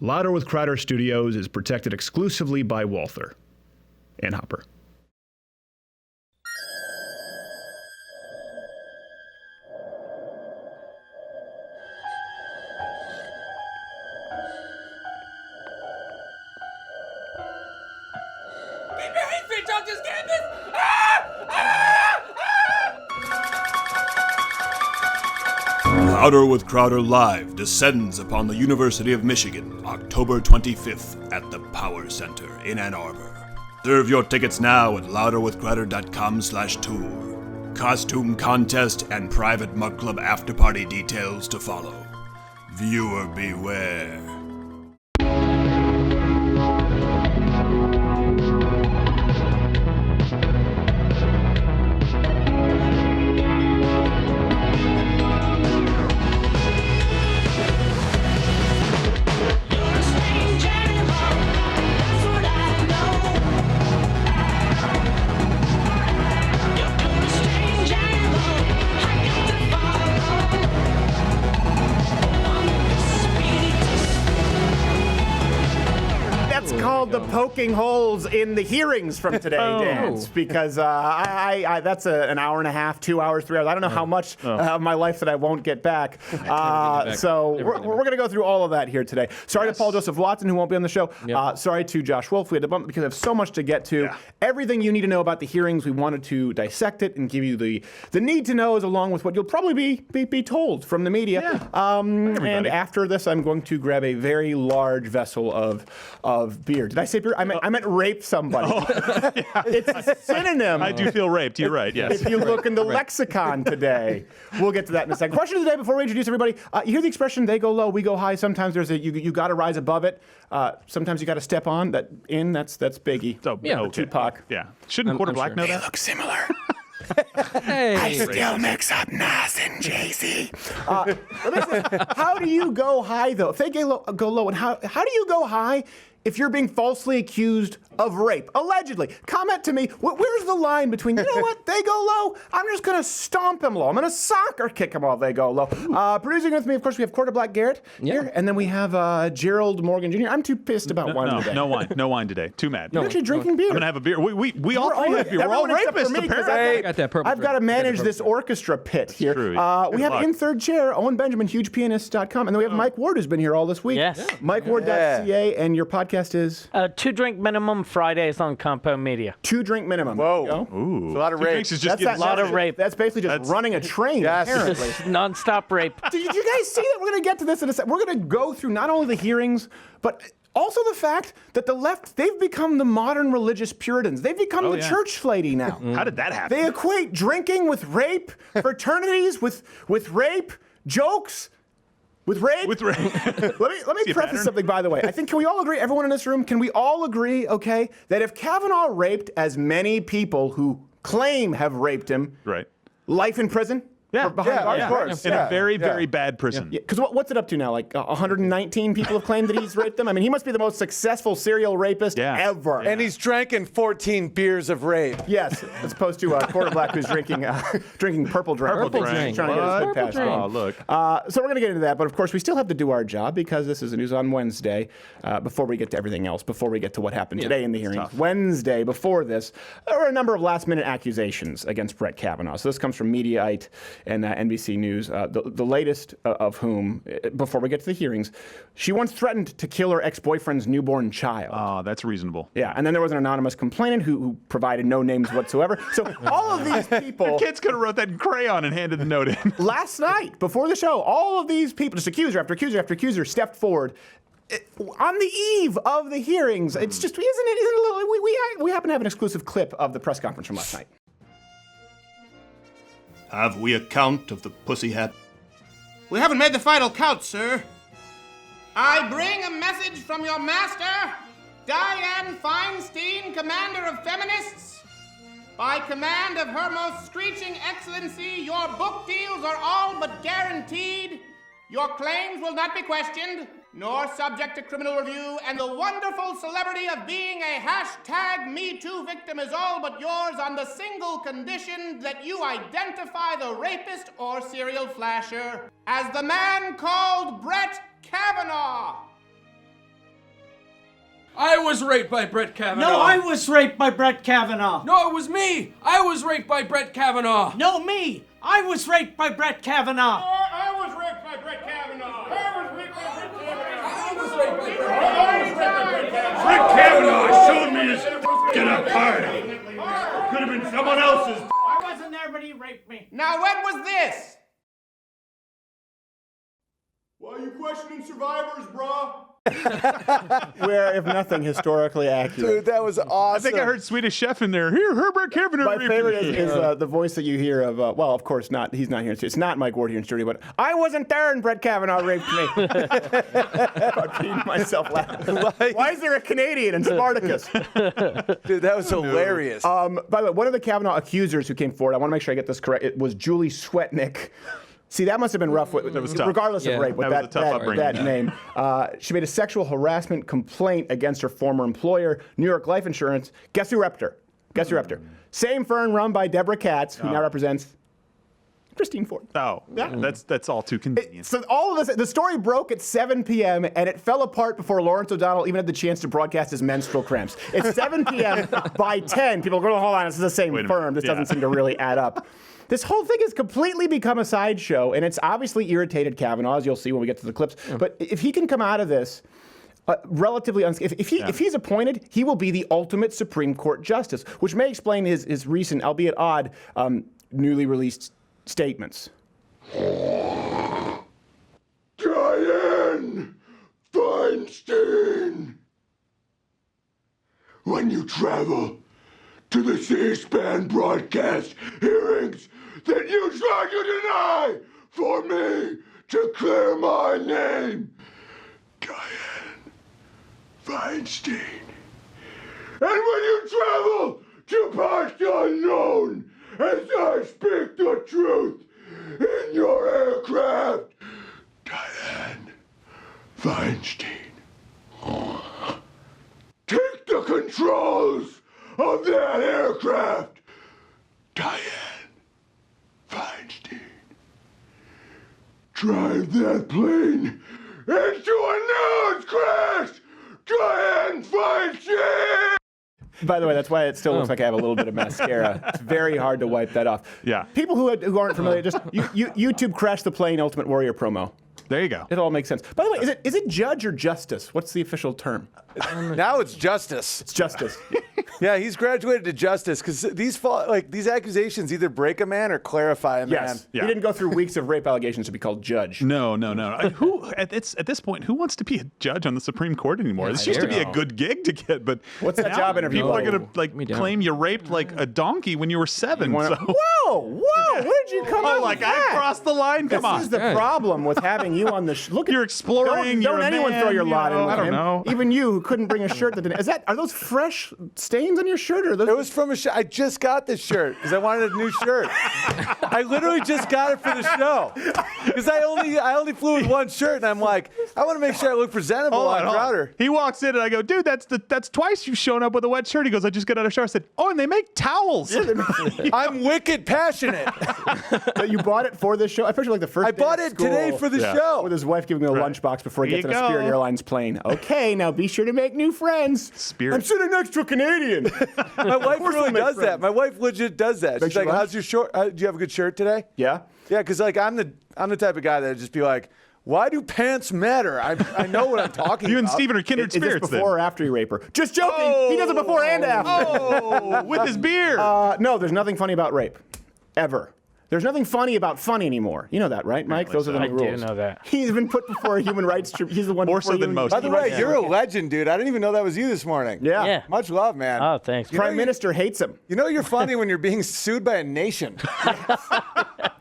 Louder with Crowder Studios is protected exclusively by Walther and Hopper. Louder with Crowder Live descends upon the University of Michigan, October 25th at the Power Center in Ann Arbor. Serve your tickets now at louderwithcrowder.com/tour. Costume contest and private mug club after-party details to follow. Viewer beware. The poking holes in the hearings from today dance, because I that's an hour and a half, 2 hours, 3 hours. I don't know how much of my life that I won't get back. So we're going to go through all of that here today. Sorry to Paul Joseph Watson, who won't be on the show. Sorry to Josh Wolf. We had to bump because I have so much to get to. Everything you need to know about the hearings, we wanted to dissect it and give you the need to knows, along with what you'll probably be told from the media. And after this, I'm going to grab a very large vessel of beer. Did I say beer? I meant rape somebody. It's a synonym. I do feel raped. You're right, yes. If you look in the lexicon today. We'll get to that in a second. Question of the day before we introduce everybody. You hear the expression, they go low, we go high. Sometimes there's you got to rise above it. Sometimes you got to step on. That's Biggie. Tupac. Yeah. Shouldn't Quarter Black know that? They look similar. Hey, I still mix up Nas and Jay-Z. How do you go high, though? If they go low, and how do you go high if you're being falsely accused of rape? Allegedly. Comment to me, where's the line between, you know what, they go low, I'm just going to stomp him low. I'm going to soccer kick him while they go low. Producing with me, of course, we have Quarter Black Garrett here, and then we have Gerald Morgan Jr. I'm too pissed about wine today. No wine today. Too mad. You're actually drinking beer. I'm going to have a beer. We all three have beer. We're all rapists, apparently. I've got to manage this orchestra pit here. True. We have in third chair, Owen Benjamin, hugepianist.com, and then we have Mike Ward, who's been here all this week. Yes. MikeWard.ca, and your podcast is? 2 drink minimum Fridays on Compo Media. 2 drink minimum. Whoa. Ooh. It's a lot of rape. A lot of rape. That's basically just running a train, apparently. Non-stop rape. Did you guys see that? We're going to get to this in a second. We're going to go through not only the hearings, but also the fact that the left, they've become the modern religious Puritans. They've become the church lady now. How did that happen? They equate drinking with rape, fraternities with rape, jokes with rape. Let me preface something, by the way. I think, can we all agree, everyone in this room, can we all agree, okay, that if Kavanaugh raped as many people who claim have raped him, life in prison? Yeah, of course. In a very, very bad prison. Because what's it up to now? Like 119 people have claimed that he's raped them? I mean, he must be the most successful serial rapist ever. And he's drinking 14 beers of rape. Yes, as opposed to Quarter Black, who's drinking purple drink. Purple drink. Trying to get his good pass. Oh, look. So we're going to get into that, but of course we still have to do our job because this is news on Wednesday. Before we get to everything else, before we get to what happened today in the hearings, Wednesday before this, there were a number of last-minute accusations against Brett Kavanaugh. So this comes from Mediaite and NBC News, the latest of whom, before we get to the hearings, she once threatened to kill her ex-boyfriend's newborn child. Oh, that's reasonable. Yeah, and then there was an anonymous complainant who provided no names whatsoever. So all of these people... Kids could have wrote that in crayon and handed the note in. Last night, before the show, all of these people, just accuser after accuser after accuser, stepped forward. On the eve of the hearings, it's just, isn't it a little... We happen to have an exclusive clip of the press conference from last night. Have we a count of the pussy hat? We haven't made the final count, sir. I bring a message from your master, Dianne Feinstein, commander of Feminists. By command of her most screeching excellency, your book deals are all but guaranteed. Your claims will not be questioned, nor subject to criminal review, and the wonderful celebrity of being a #MeToo victim is all but yours on the single condition that you identify the rapist or serial flasher as the man called Brett Kavanaugh. I was raped by Brett Kavanaugh. No, I was raped by Brett Kavanaugh. No, it was me. I was raped by Brett Kavanaugh. No, me. I was raped by Brett Kavanaugh. I was raped by Brett Kavanaugh. I was raped by Brett Kavanaugh. I was raped by Brett Kavanaugh. Brett Kavanaugh showed me his get up party. Could have been someone else's. I wasn't there, but he raped me. Now, when was this? Why are you questioning survivors, brah? Where, if nothing, historically accurate. Dude, that was awesome. I think I heard Swedish Chef in there. Here, Herbert Kavanaugh. My favorite is the voice that you hear of, well, of course not. He's not here in studio. It's not Mike Ward here in studio, but I wasn't there and Brett Kavanaugh raped me. I'm peeing myself laughing. Why is there a Canadian in Spartacus? Dude, that was hilarious. By the way, one of the Kavanaugh accusers who came forward, I want to make sure I get this correct, it was Julie Swetnick. See, that must have been rough, regardless of rape, with that name. She made a sexual harassment complaint against her former employer, New York Life Insurance. Guess who repped her? Same firm run by Deborah Katz, who now represents Christine Ford. Oh, yeah. That's all too convenient. So all of this, the story broke at 7 p.m. and it fell apart before Lawrence O'Donnell even had the chance to broadcast his menstrual cramps. It's 7 p.m. By 10, people go, hold on, this is the same firm. This doesn't seem to really add up. This whole thing has completely become a sideshow, and it's obviously irritated Kavanaugh, as you'll see when we get to the clips. But if he can come out of this relatively unscathed, if he's appointed, he will be the ultimate Supreme Court justice, which may explain his recent, albeit odd, newly released statements. Dianne Feinstein. When you travel to the C-SPAN broadcast hearings that you try to deny for me to clear my name, Dianne Feinstein. And when you travel to parts unknown as I speak the truth in your aircraft, Dianne Feinstein. Take the controls of that aircraft, Dianne Feinstein. Drive that plane into a nose crash, Dianne Feinstein! By the way, that's why it still looks like I have a little bit of mascara. It's very hard to wipe that off. Yeah. People who aren't familiar, just YouTube Crash the Plane Ultimate Warrior promo. There you go. It all makes sense. By the way, is it judge or justice? What's the official Now it's justice. It's justice. Yeah, he's graduated to justice because these accusations either break a man or clarify a man. Yes. Yeah. He didn't go through weeks of rape allegations to be called judge. No. Who at this point, who wants to be a judge on the Supreme Court anymore? This used to be a good gig to get, but what's that job interview? People are going to claim you raped like a donkey when you were 7. Whoa! Where did you come up with that? I crossed the line. Come on. This is the problem with having you on the look. You're exploring. Don't anyone throw your lot in with I don't him. know. Even you, who couldn't bring a shirt that didn't. Are those fresh stains on your shirt? Or are those... It was from a shirt. I just got this shirt because I wanted a new shirt. I literally just got it for the show because I only flew with one shirt, and I'm like, I want to make sure I look presentable on Crowder. He walks in, and I go, dude, that's twice you've shown up with a wet shirt. He goes, I just got out of shower. I said, oh, and they make towels. I'm wicked passionate. You bought it for this show? I picture like the first. I bought it today for the show. With his wife giving him a lunchbox before he gets on a Spirit Airlines plane. Okay, now be sure to make new friends. Spirit. I'm sitting next to a Canadian. My wife really does that. My wife legit does that. She's like, how's your shirt? Do you have a good shirt today? Yeah. Yeah, because like I'm the type of guy that would just be like, why do pants matter? I know what I'm talking about. You and Steven are kindred spirits. Is this before or after you rape her? Just joking. Oh, he does it before and after. Oh, with his beard. No, there's nothing funny about rape. Ever. There's nothing funny about fun anymore. You know that, right, Mike? Those are the new rules. I do know that. He's been put before a human rights tribunal. He's the one more so than most. By the way, you're a legend, dude. I didn't even know that was you this morning. Yeah. Much love, man. Oh, thanks. Prime Minister hates him. You know you're funny when you're being sued by a nation.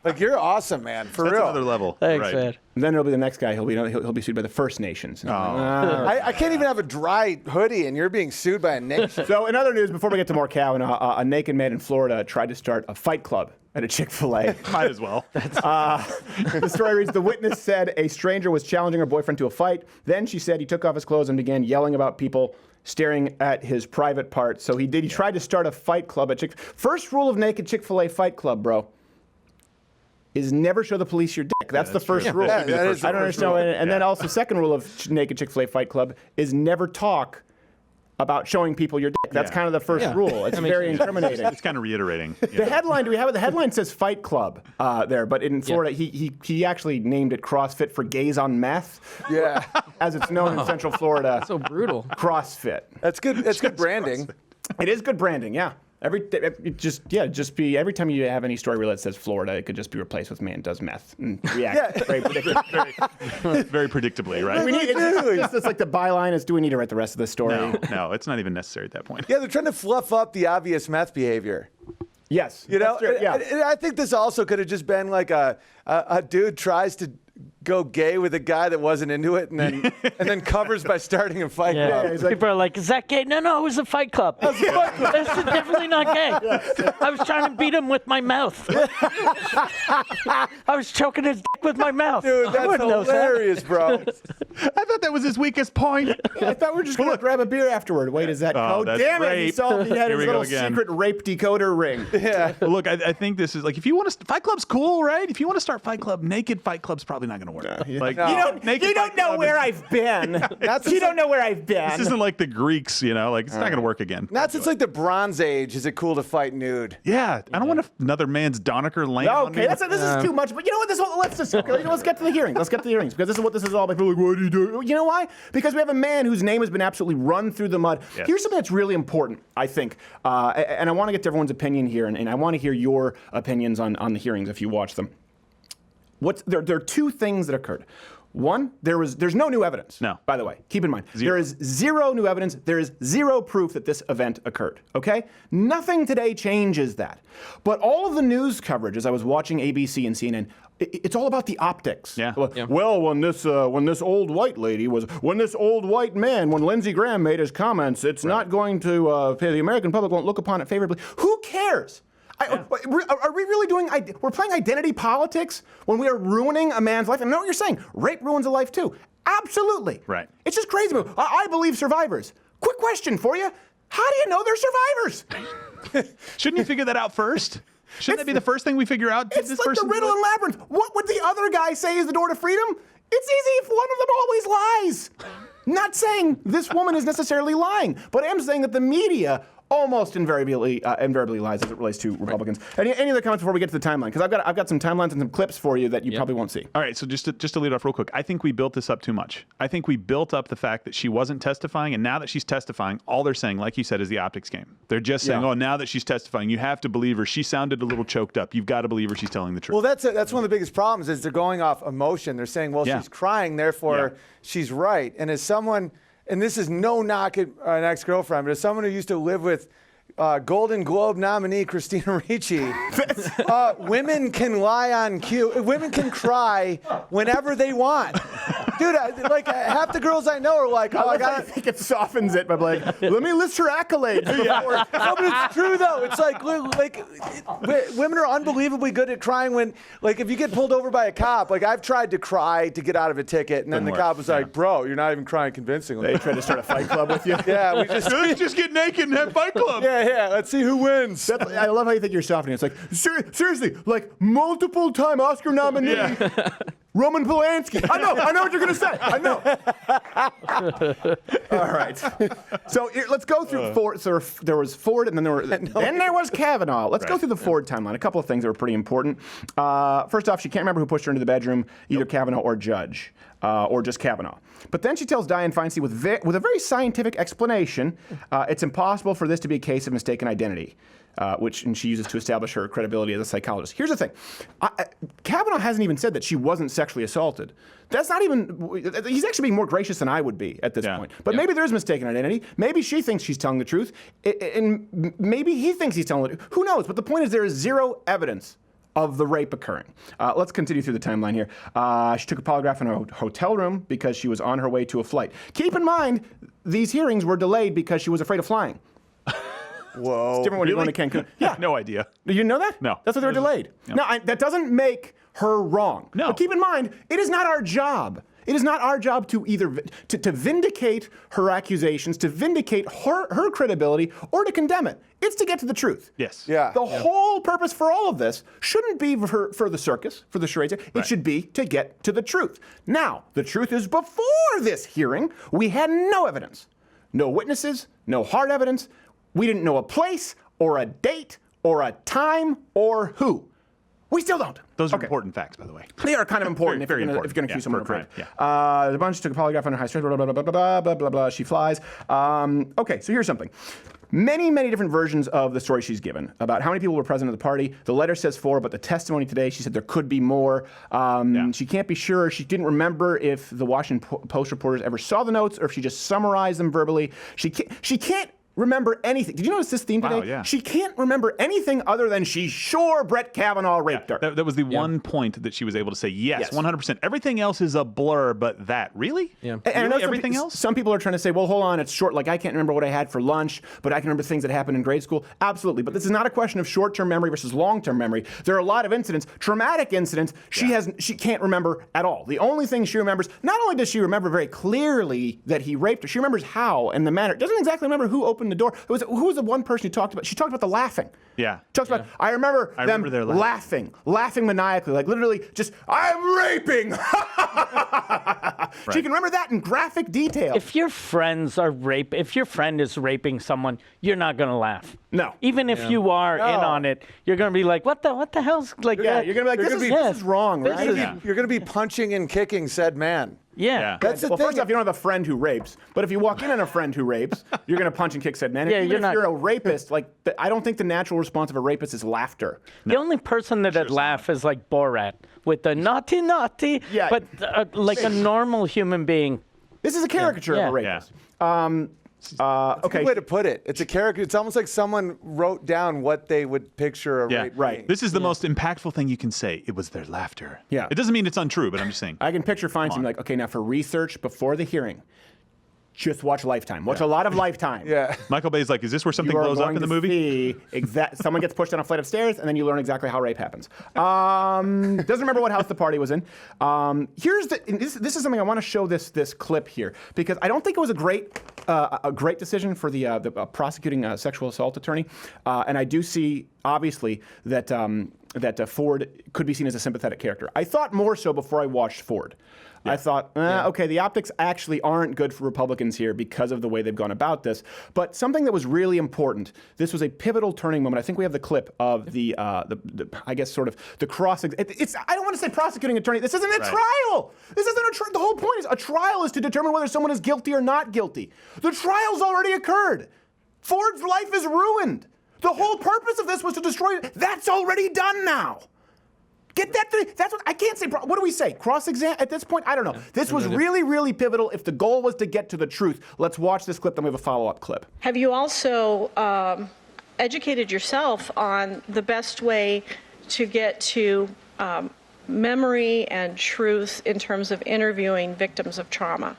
Like you're awesome, man. For That's real. another level. Thanks, right. man. And then it'll be the next guy. He'll be sued by the First Nations. I can't even have a dry hoodie, and you're being sued by a nation. So in other news, before we get to more Kavanaugh, a naked man in Florida tried to start a fight club at a Chick-fil-A. Might as well. The story reads, the witness said a stranger was challenging her boyfriend to a fight. Then she said he took off his clothes and began yelling about people staring at his private parts. So he tried to start a fight club at Chick-fil-A. First rule of naked Chick-fil-A fight club, bro, is never show the police your dick. That's the first rule. That is I don't understand. And then also, second rule of naked Chick-fil-A fight club is never talk about showing people your dick. That's kind of the first rule. It's very incriminating. It's kind of reiterating. The headline, do we have it? The headline says Fight Club there, but in Florida, he actually named it CrossFit for gays on meth. Yeah. As it's known in Central Florida. So brutal. CrossFit. That's good. That's good branding. It is good branding, yeah. Every time you have any story where it says Florida, it could just be replaced with man does meth and react very predictably. Very predictably, right? It's like the byline is, do we need to write the rest of the story? No, it's not even necessary at that point. Yeah, they're trying to fluff up the obvious meth behavior. Yes. You know, and I think this also could have just been like a dude tries to go gay with a guy that wasn't into it, and then covers by starting a fight club. People are like, is that gay? No, it was a fight club. This is definitely not gay. I was trying to beat him with my mouth. I was choking his dick with my mouth. Dude, that's hilarious, bro. I thought that was his weakest point. I thought we were just going to grab a beer afterward. Wait, is that code? That's Damn it, rape. he solved. He had Here his we go little again. secret rape decoder ring. Yeah. Well, look, I think this is like, if you want to, Fight Club's cool, right? If you want to start Fight Club, naked Fight Club's probably not going to work. Like, You don't know where I've been. You don't know where I've been. This isn't like the Greeks, you know, like it's not going to work again. Not since like the Bronze Age is it cool to fight nude. Yeah, I don't want another man's Donecker land on me. Okay, this is too much. But you know what? Let's get to the hearings. Let's get to the hearings because this is what this is all about. People are like, what do you do? You know why? Because we have a man whose name has been absolutely run through the mud. Yes. Here's something that's really important, I think, and I want to get to everyone's opinion here, and I want to hear your opinions on the hearings if you watch them. There are two things that occurred. One, there's no new evidence. No. By the way, keep in mind, there is zero new evidence. There is zero proof that this event occurred. Okay? Nothing today changes that. But all of the news coverage, as I was watching ABC and CNN, it's all about the optics. Yeah. Well, when this old white lady when this old white man, when Lindsey Graham made his comments, it's not going to, the American public won't look upon it favorably. Who cares? Are we really doing, we're playing identity politics when we are ruining a man's life? I know what you're saying. Rape ruins a life too. Absolutely. Right. It's just crazy. I believe survivors. Quick question for you. How do you know they're survivors? Shouldn't you figure that out first? Shouldn't that be the first thing we figure out? It's like the riddle and labyrinth. What would the other guy say is the door to freedom? It's easy if one of them always lies. Not saying this woman is necessarily lying, but I am saying that the media almost invariably lies as it relates to Republicans. Right. Any other comments before we get to the timeline? Because I've got some timelines and some clips for you that you probably won't see. All right, so just to lead off real quick, I think we built this up too much. I think we built up the fact that she wasn't testifying, and now that she's testifying, all they're saying, like you said, is the optics game. They're just saying, oh, now that she's testifying, you have to believe her. She sounded a little choked up. You've got to believe her. She's telling the truth. Well, that's one of the biggest problems is they're going off emotion. They're saying, well, she's crying, therefore she's right. And as someone, and this is no knock at an ex-girlfriend, but as someone who used to live with Golden Globe nominee Christina Ricci, women can lie on cue. Women can cry whenever they want. Dude, half the girls I know are like, I think it softens it by like, let me list her accolades. No, but it's true though. It's like women are unbelievably good at crying when, like, if you get pulled over by a cop. Like, I've tried to cry to get out of a ticket, and then the cop was like, "Bro, you're not even crying convincingly." They tried to start a fight club with you. Yeah, we just get naked and have fight club. Yeah. Let's see who wins. I love how you think you're softening. It's like seriously, like multiple-time Oscar nominee. Roman Polanski. I know what you're going to say. I know. All right. So let's go through Ford. So there was Ford, and then there was Kavanaugh. Let's go through the Ford timeline. A couple of things that were pretty important. First off, she can't remember who pushed her into the bedroom, either Kavanaugh or Judge, or just Kavanaugh. But then she tells Dianne Feinstein with a very scientific explanation, it's impossible for this to be a case of mistaken identity. And she uses to establish her credibility as a psychologist. Here's the thing. Kavanaugh hasn't even said that she wasn't sexually assaulted. That's not even, he's actually being more gracious than I would be at this point. But maybe there is mistaken identity. Maybe she thinks she's telling the truth. And maybe he thinks he's telling the truth. Who knows? But the point is there is zero evidence of the rape occurring. Let's continue through the timeline here. She took a polygraph in a hotel room because she was on her way to a flight. Keep in mind, these hearings were delayed because she was afraid of flying. Whoa. It's different when you want to Cancun. Yeah. No idea. You didn't know that? No. That's why they were delayed. No. Now, that doesn't make her wrong. No. But keep in mind, it is not our job. It is not our job to either to vindicate her accusations, to vindicate her credibility, or to condemn it. It's to get to the truth. Yes. Yeah. The whole purpose for all of this shouldn't be for the circus, for the charades. It should be to get to the truth. Now, the truth is before this hearing, we had no evidence. no witnesses, no hard evidence. We didn't know a place or a date or a time or who. We still don't. Those are important facts, by the way. They are kind of important if you're going to accuse someone of rape. The bunch took a polygraph under high stress, blah, blah, blah, blah, blah, blah, blah, blah. She flies. Okay, so here's something. Many, many different versions of the story she's given about how many people were present at the party. The letter says 4, but the testimony today, she said there could be more. She can't be sure. She didn't remember if the Washington Post reporters ever saw the notes or if she just summarized them verbally. She can't remember anything. Did you notice this theme today? Wow, yeah. She can't remember anything other than she's sure Brett Kavanaugh raped her. That was the one point that she was able to say, yes, 100%. Everything else is a blur, but that, really? Yeah. And I know everything else? Some people are trying to say, well, hold on, it's short. Like, I can't remember what I had for lunch, but I can remember things that happened in grade school. Absolutely. But this is not a question of short-term memory versus long-term memory. There are a lot of incidents, traumatic incidents, she can't remember at all. The only thing she remembers, not only does she remember very clearly that he raped her, she remembers how and the manner. Doesn't exactly remember who opened the door. Who was the one person who talked about? She talked about the laughing. Yeah. Talks about, I remember them laughing maniacally, like literally just, I'm raping. She can remember that in graphic detail. If your friends are if your friend is raping someone, you're not gonna laugh. No. Even if you are in on it, you're gonna be like, what the hell's like? Yeah, you're gonna be like, this is wrong, right? You're gonna be punching and kicking said man. Yeah. That's the well, thing. first off, you don't have a friend who rapes. But if you walk in on a friend who rapes, you're going to punch and kick said man. Yeah, Even if not. you're a rapist, like, I don't think the natural response of a rapist is laughter. The only person that'd laugh is like Borat with the naughty, naughty. Yeah. But like a normal human being. This is a caricature of a rapist. That's a good way to put it. It's a character. It's almost like someone wrote down what they would picture a rape. Right. This is the most impactful thing you can say. It was their laughter. Yeah. It doesn't mean it's untrue, but I'm just saying. I can picture Feinstein like, okay, now for research before the hearing, just watch Lifetime. Watch a lot of Lifetime. Yeah. Michael Bay's like, is this where something blows up in the movie? Someone gets pushed down a flight of stairs, and then you learn exactly how rape happens. Doesn't remember what house the party was in. This is something I want to show this clip here because I don't think it was a great decision for the prosecuting sexual assault attorney, and I do see obviously that Ford could be seen as a sympathetic character. I thought more so before I watched Ford. Yeah. I thought, okay, the optics actually aren't good for Republicans here because of the way they've gone about this. But something that was really important, this was a pivotal turning moment. I think we have the clip of the I guess sort of the cross. I don't want to say prosecuting attorney. This isn't a trial. This isn't a trial. The whole point is a trial is to determine whether someone is guilty or not guilty. The trial's already occurred. Ford's life is ruined. The whole purpose of this was to destroy it. That's already done now. Get that thing. That's what I can't say. What do we say? Cross-exam at this point? I don't know. This was really, really pivotal if the goal was to get to the truth. Let's watch this clip, then we have a follow-up clip. Have you also educated yourself on the best way to get to memory and truth in terms of interviewing victims of trauma?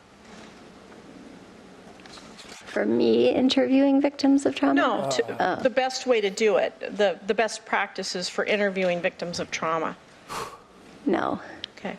For me, interviewing victims of trauma? No, the best way to do it, the best practices for interviewing victims of trauma. No. Okay.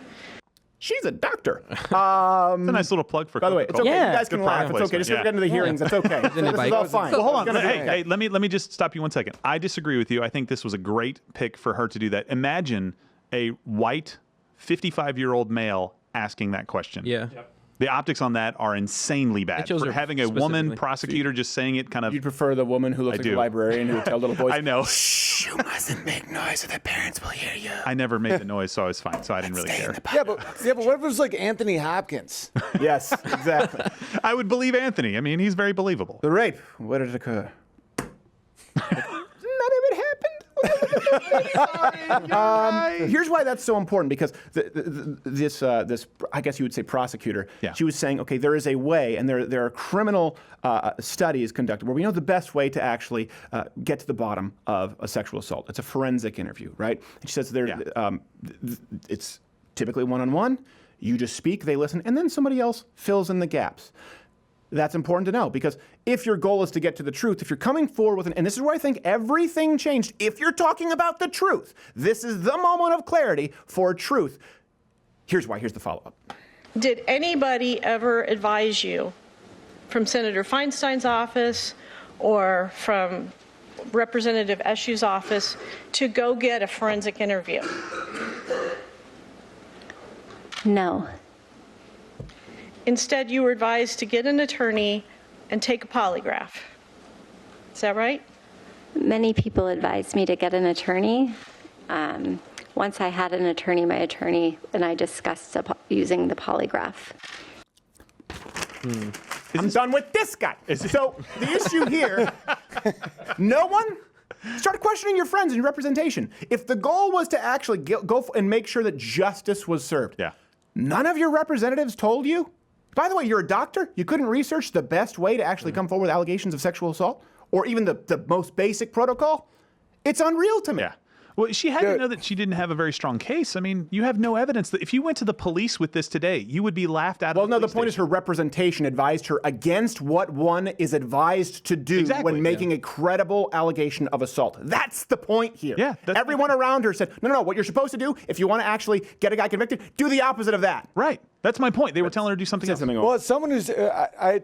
She's a doctor. It's a nice little plug for. By the way, it's okay. Yeah. You guys can laugh. It's okay. Just get into the hearings. It's okay. This is all fine. Well, hold on. Hey, let me just stop you 1 second. I disagree with you. I think this was a great pick for her to do that. Imagine a white, 55-year-old male asking that question. Yeah. Yep. The optics on that are insanely bad. For having a woman prosecutor just saying it kind of... You'd prefer the woman who looks like a librarian who would tell little boys, I know. Shh, you mustn't make noise or the parents will hear you. I never made the noise, so I was fine. So I didn't really care. Yeah, but what if it was like Anthony Hopkins? Yes, exactly. I would believe Anthony. I mean, he's very believable. The rape, where did it occur? None of it happened. Here's why that's so important, because this I guess you would say prosecutor, she was saying, okay, there is a way, and there are criminal studies conducted where we know the best way to actually get to the bottom of a sexual assault. It's a forensic interview, right? And she says it's typically one-on-one. You just speak, they listen, and then somebody else fills in the gaps. That's important to know, because if your goal is to get to the truth, if you're coming forward with and this is where I think everything changed, if you're talking about the truth, this is the moment of clarity for truth. Here's why. Here's the follow-up. Did anybody ever advise you from Senator Feinstein's office or from Representative Eshu's office to go get a forensic interview? No. Instead, you were advised to get an attorney and take a polygraph. Is that right? Many people advised me to get an attorney. Once I had an attorney, my attorney and I discussed using the polygraph. I'm done with this guy. So the issue here, no one started questioning your friends and your representation. If the goal was to actually go and make sure that justice was served, none of your representatives told you? By the way, you're a doctor. You couldn't research the best way to actually come forward with allegations of sexual assault or even the most basic protocol? It's unreal to me. Yeah. Well, she had to know that she didn't have a very strong case. I mean, you have no evidence that if you went to the police with this today, you would be laughed out of Well, no, the point is her representation advised her against what one is advised to do when making a credible allegation of assault. That's the point here. Yeah, everyone around her said, no, what you're supposed to do, if you want to actually get a guy convicted, do the opposite of that. Right. That's my point. They were telling her to do something else. Well, as someone who's,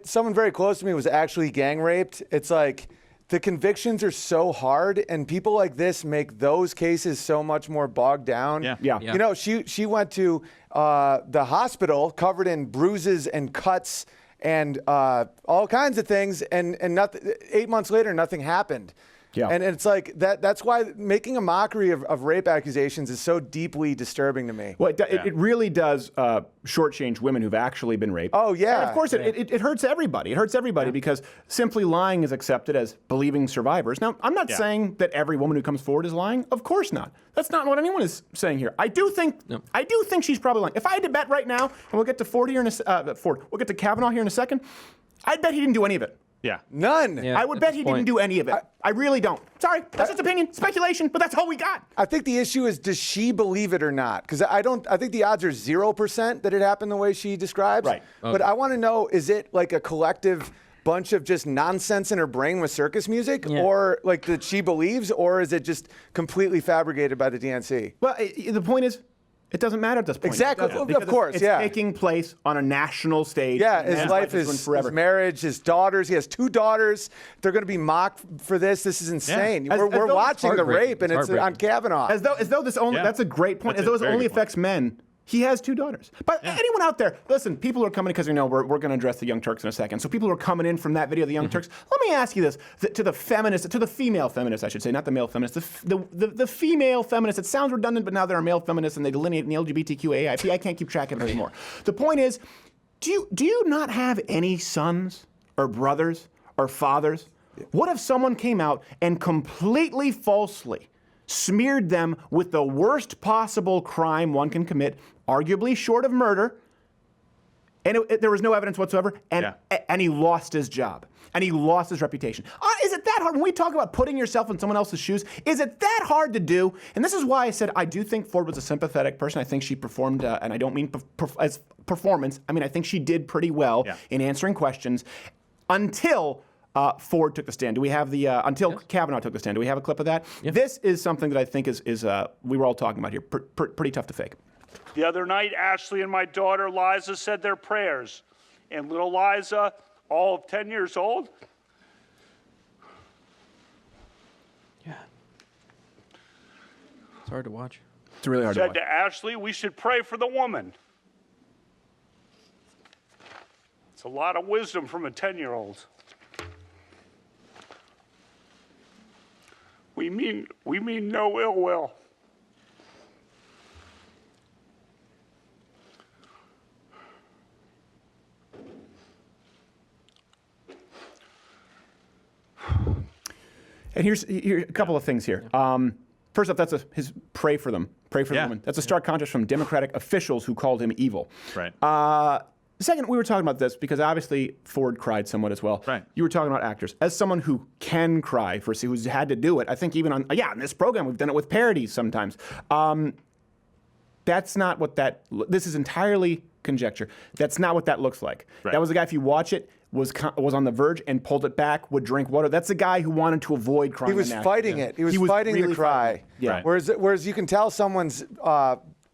someone very close to me was actually gang raped. It's like, the convictions are so hard, and people like this make those cases so much more bogged down. Yeah. You know, she went to the hospital covered in bruises and cuts and all kinds of things, and nothing. 8 months later, nothing happened. Yeah. And it's like that's why making a mockery of rape accusations is so deeply disturbing to me. Well, it really does shortchange women who've actually been raped. Oh, yeah. And of course, it hurts everybody. It hurts everybody because simply lying is accepted as believing survivors. Now, I'm not saying that every woman who comes forward is lying. Of course not. That's not what anyone is saying here. I do think she's probably lying. If I had to bet right now, and we'll get to Ford here we'll get to Kavanaugh here in a second, I'd bet he didn't do any of it. Yeah. None. I would bet he didn't do any of it. I really don't. Sorry, that's just opinion, speculation, but that's all we got. I think the issue is, does she believe it or not? Because I think the odds are 0% that it happened the way she describes. Right. But I want to know, is it like a collective bunch of just nonsense in her brain with circus music, or like that she believes, or is it just completely fabricated by the DNC? Well, the point is, it doesn't matter at this point. Exactly. Of course, it's taking place on a national stage. Yeah, his life, his marriage, his daughters. He has 2 daughters. They're going to be mocked for this. This is insane. Yeah. We're watching the rape, and it's on Kavanaugh. As though this only, that's a great point. As though this only affects men. He has 2 daughters. But anyone out there, listen, people are coming because we're going to address the Young Turks in a second. So people are coming in from that video of the Young Turks. Let me ask you this, to the female feminists, I should say, not the male feminists, the female feminists. It sounds redundant, but now there are male feminists and they delineate in the LGBTQAIP. I can't keep track of it anymore. The point is, do you not have any sons or brothers or fathers? What if someone came out and completely falsely smeared them with the worst possible crime one can commit, arguably short of murder, and there was no evidence whatsoever, and he lost his job, and he lost his reputation? Is it that hard? When we talk about putting yourself in someone else's shoes, is it that hard to do? And this is why I said I do think Ford was a sympathetic person. I think she performed, and I don't mean as performance, I mean I think she did pretty well in answering questions until Ford took the stand. Do we have until Kavanaugh took the stand? Do we have a clip of that? This is something that I think is we were all talking about here. Pretty tough to fake. The other night, Ashley and my daughter Liza said their prayers. And little Liza, all of 10 years old. Yeah. It's hard to watch. It's really hard to watch. Said to Ashley, we should pray for the woman. It's a lot of wisdom from a 10-year-old. We mean no ill will. And here's a couple of things here. First off, that's his pray for them. Pray for the woman. That's a stark contrast from Democratic officials who called him evil. Right. Second, we were talking about this because obviously Ford cried somewhat as well. Right. You were talking about actors. As someone who can cry, who's had to do it, I think even on this program, we've done it with parodies sometimes. That's not what this is entirely conjecture. That's not what that looks like. Right. That was a guy, if you watch it, was on the verge and pulled it back, would drink water. That's a guy who wanted to avoid crying. He was fighting it. He was fighting really the cry. Yeah. Whereas you can tell someone's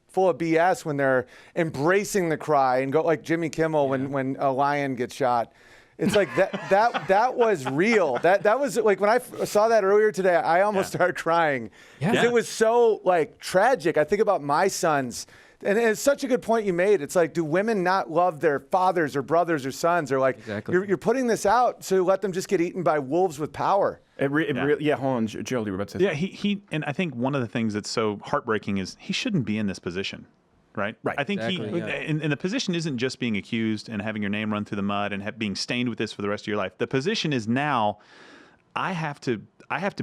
full of BS when they're embracing the cry and go like Jimmy Kimmel when a lion gets shot. It's like that was real. That was like when I saw that earlier today, I almost started crying because it was so like tragic. I think about my sons And it's such a good point you made. It's like, do women not love their fathers or brothers or sons? Or like, you're putting this out so let them just get eaten by wolves with power. Yeah, hold on, Gerald, you were about to say. Yeah, he and I think one of the things that's so heartbreaking is he shouldn't be in this position. Right. I think and the position isn't just being accused and having your name run through the mud and being stained with this for the rest of your life. The position is now, I have to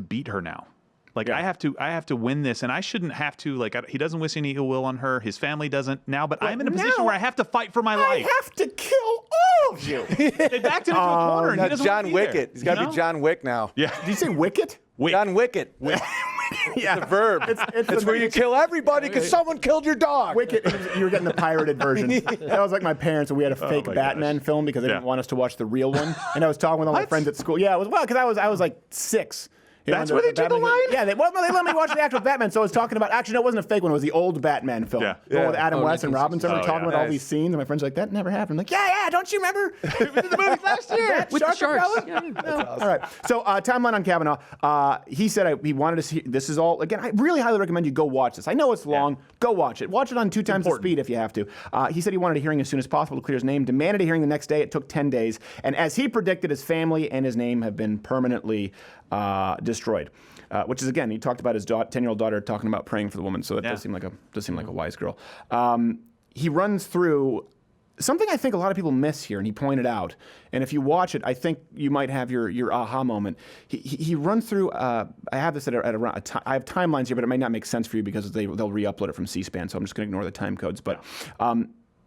beat her now. Like I have to win this, and I shouldn't have to. Like he doesn't wish any ill will on her. His family doesn't now, but I'm in a position where I have to fight for my life. I have to kill all of you. They backed him into a corner, and he doesn't John want to be Wicket. there, He's got to be John Wick now. Yeah. Did you say Wicket? John Wicket. Yeah, it's a verb. It's where you kill everybody because someone killed your dog. Wicket. You were getting the pirated version. That was like my parents, and we had a fake Batman film because they didn't want us to watch the real one. And I was talking with all my friends at school. Yeah, it was because I was like 6. That's where they drew the line? Yeah, they let me watch the actual Batman. So I was talking about, actually, no, it wasn't a fake one. It was the old Batman film. The one with Adam West and Robinson. We were talking about all these scenes, and my friends were like, that never happened. I'm like, yeah, don't you remember? It was in the movie last year. With the sharks. Awesome. All right. So, timeline on Kavanaugh. He said he wanted to see, this is all, again, I really highly recommend you go watch this. I know it's long. Go watch it. Watch it on 2 times the speed if you have to. He said he wanted a hearing as soon as possible to clear his name, demanded a hearing the next day. It took 10 days. And as he predicted, his family and his name have been permanently destroyed. Which is, again, he talked about his 10-year-old daughter talking about praying for the woman, so that does seem like a wise girl. He runs through something I think a lot of people miss here, and he pointed out. And if you watch it, I think you might have your aha moment. He runs through. I have this at around. I have timelines here, but it might not make sense for you because they'll re-upload it from C-SPAN. So I'm just going to ignore the time codes. But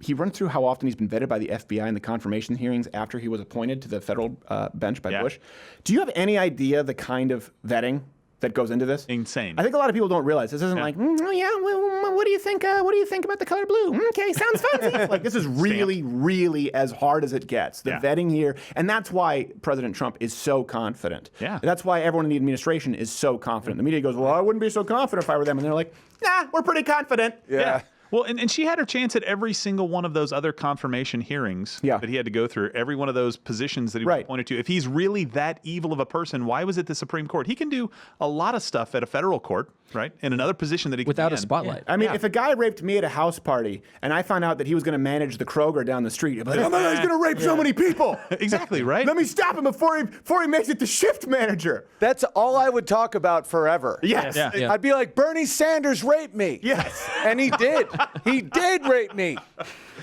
he runs through how often he's been vetted by the FBI in the confirmation hearings after he was appointed to the federal bench by Bush. Do you have any idea the kind of vetting that goes into this? Insane. I think a lot of people don't realize this isn't like, what do you think? What do you think about the color blue? Okay, sounds fancy. Like this is really, really as hard as it gets. The vetting here, and that's why President Trump is so confident. Yeah. That's why everyone in the administration is so confident. The media goes, well, I wouldn't be so confident if I were them, and they're like, nah, we're pretty confident. Yeah. Well, and she had her chance at every single one of those other confirmation hearings that he had to go through, every one of those positions that he was appointed to. If he's really that evil of a person, why was it the Supreme Court? He can do a lot of stuff at a federal court, right? In another position that he without can a spotlight. I mean, if a guy raped me at a house party and I found out that he was going to manage the Kroger down the street, I'd be like, oh my God, he's going to rape so many people. Exactly, right? Let me stop him before he makes it to shift manager. That's all I would talk about forever. Yes. Yeah. I'd be like, Bernie Sanders raped me. Yes. And he did. He did rape me.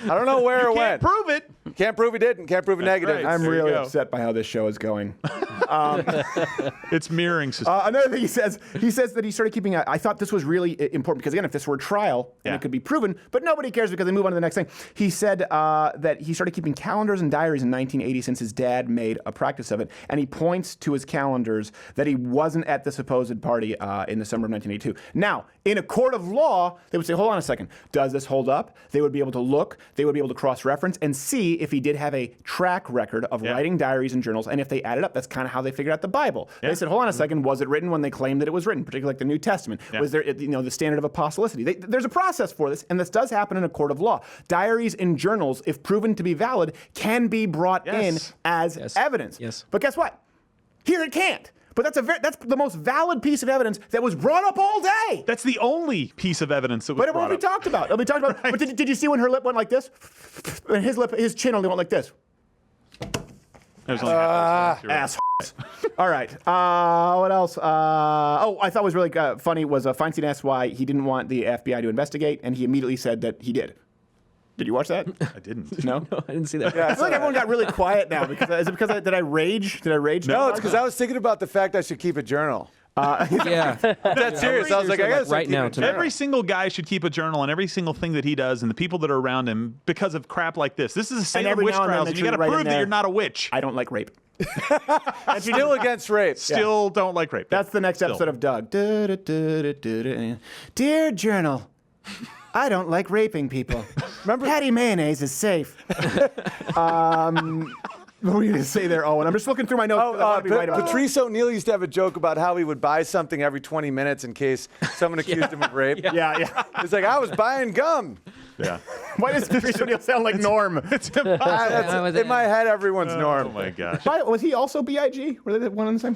I don't know where it went. Can't prove it. Can't prove he didn't. Can't prove a negative. right. I'm There you really go. upset by how this show is going. It's mirroring system. Another thing he says that he started keeping, I thought this was really important because, again, if this were a trial, then it could be proven, but nobody cares because they move on to the next thing. He said that he started keeping calendars and diaries in 1980 since his dad made a practice of it, and he points to his calendars that he wasn't at the supposed party in the summer of 1982. Now, in a court of law, they would say, hold on a second, does this hold up? They would be able to look, they would be able to cross-reference and see if he did have a track record of writing diaries and journals, and if they added up, that's kind of how they figured out the Bible. They said, hold on a second, was it written when they claimed that it was written, particularly like the New Testament? Was there, the standard of apostolicity? There's a process for this, and this does happen in a court of law. Diaries and journals, if proven to be valid, can be brought in as evidence. Yes. But guess what? Here it can't. But that's the most valid piece of evidence that was brought up all day. That's the only piece of evidence that was But it brought won't be up. talked about. It'll be talked about. But did you see when her lip went like this? And his chin only went like this. There's only half those. Ass. All right. What else? I thought was really funny was Feinstein asked why he didn't want the FBI to investigate, and he immediately said that he did. Did you watch that? I didn't. No? No, I didn't see that. I feel like everyone got really quiet now. Is it because did I rage? Did I rage? No, it's because I was thinking about the fact I should keep a journal. Yeah. That's serious. I was like, I gotta right now, tonight. Every single guy should keep a journal on every single thing that he does and the people that are around him because of crap like this. This is the same every witch now and then trials, make and sure you got you to write in prove that there, you're not a witch. I don't like rape. Still against rape. Still don't like rape. That's the next episode of Doug. Dear Journal, I don't like raping people. Remember, Patty Mayonnaise is safe. What were you going to say there, Owen? I'm just looking through my notes. Patrice O'Neill used to have a joke about how he would buy something every 20 minutes in case someone accused him of rape. Yeah. It's like, I was buying gum. Yeah. Why does Patrice O'Neill sound like Norm? In my head, everyone's Norm. Oh my gosh. Was he also B.I.G.? Were they one and the same?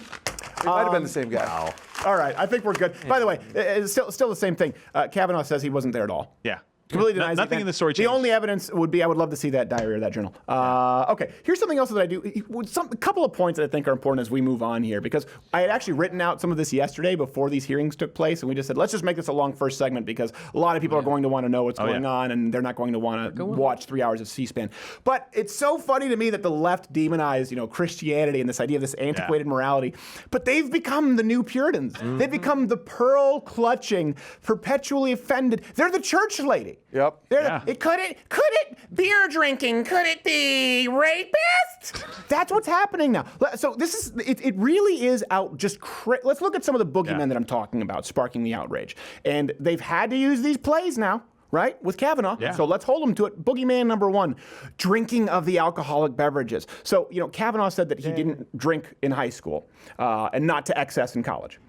He might have been the same guy. Wow. All right, I think we're good. By the way, it's still the same thing. Kavanaugh says he wasn't there at all. Yeah. Completely denies Nothing it. in the story The changed. only evidence would be I would love to see that diary or that journal. Okay, here's something else that I do. A couple of points that I think are important as we move on here, because I had actually written out some of this yesterday before these hearings took place, and we just said, let's just make this a long first segment because a lot of people are going to want to know what's going on, and they're not going to want to watch 3 hours of C-SPAN. But it's so funny to me that the left demonized, Christianity and this idea of this antiquated morality, but they've become the new Puritans. They've become the pearl-clutching, perpetually offended. They're the church lady. Yep. Could it beer drinking? Could it be rapist? That's what's happening now. So this is it really is out just let's look at some of the boogeymen that I'm talking about sparking the outrage. And they've had to use these plays now, right? With Kavanaugh. Yeah. So let's hold them to it. Boogeyman number 1, drinking of the alcoholic beverages. So, Kavanaugh said that he didn't drink in high school and not to excess in college.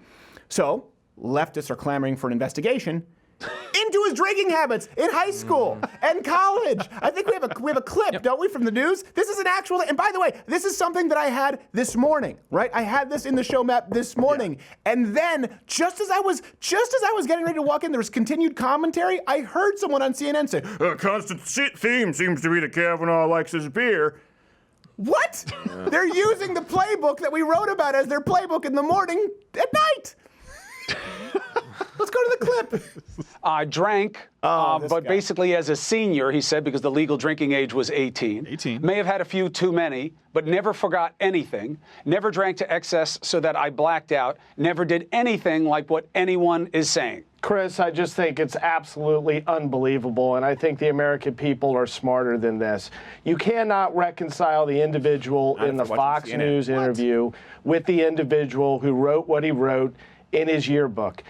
So leftists are clamoring for an investigation into his drinking habits in high school and college. I think we have a clip, don't we, from the news? This is an actual, and by the way, this is something that I had this morning, right? I had this in the show map this morning, and then just as I was getting ready to walk in, there was continued commentary. I heard someone on CNN say, "A constant theme seems to be that Kavanaugh likes his beer." What? They're using the playbook that we wrote about as their playbook in the morning at night. Let's go to the clip. I drank, but basically as a senior, he said, because the legal drinking age was 18. 18. May have had a few too many, but never forgot anything. Never drank to excess so that I blacked out. Never did anything like what anyone is saying. Chris, I just think it's absolutely unbelievable, and I think the American people are smarter than this. You cannot reconcile the individual in the Fox News interview with the individual who wrote what he wrote in his yearbook.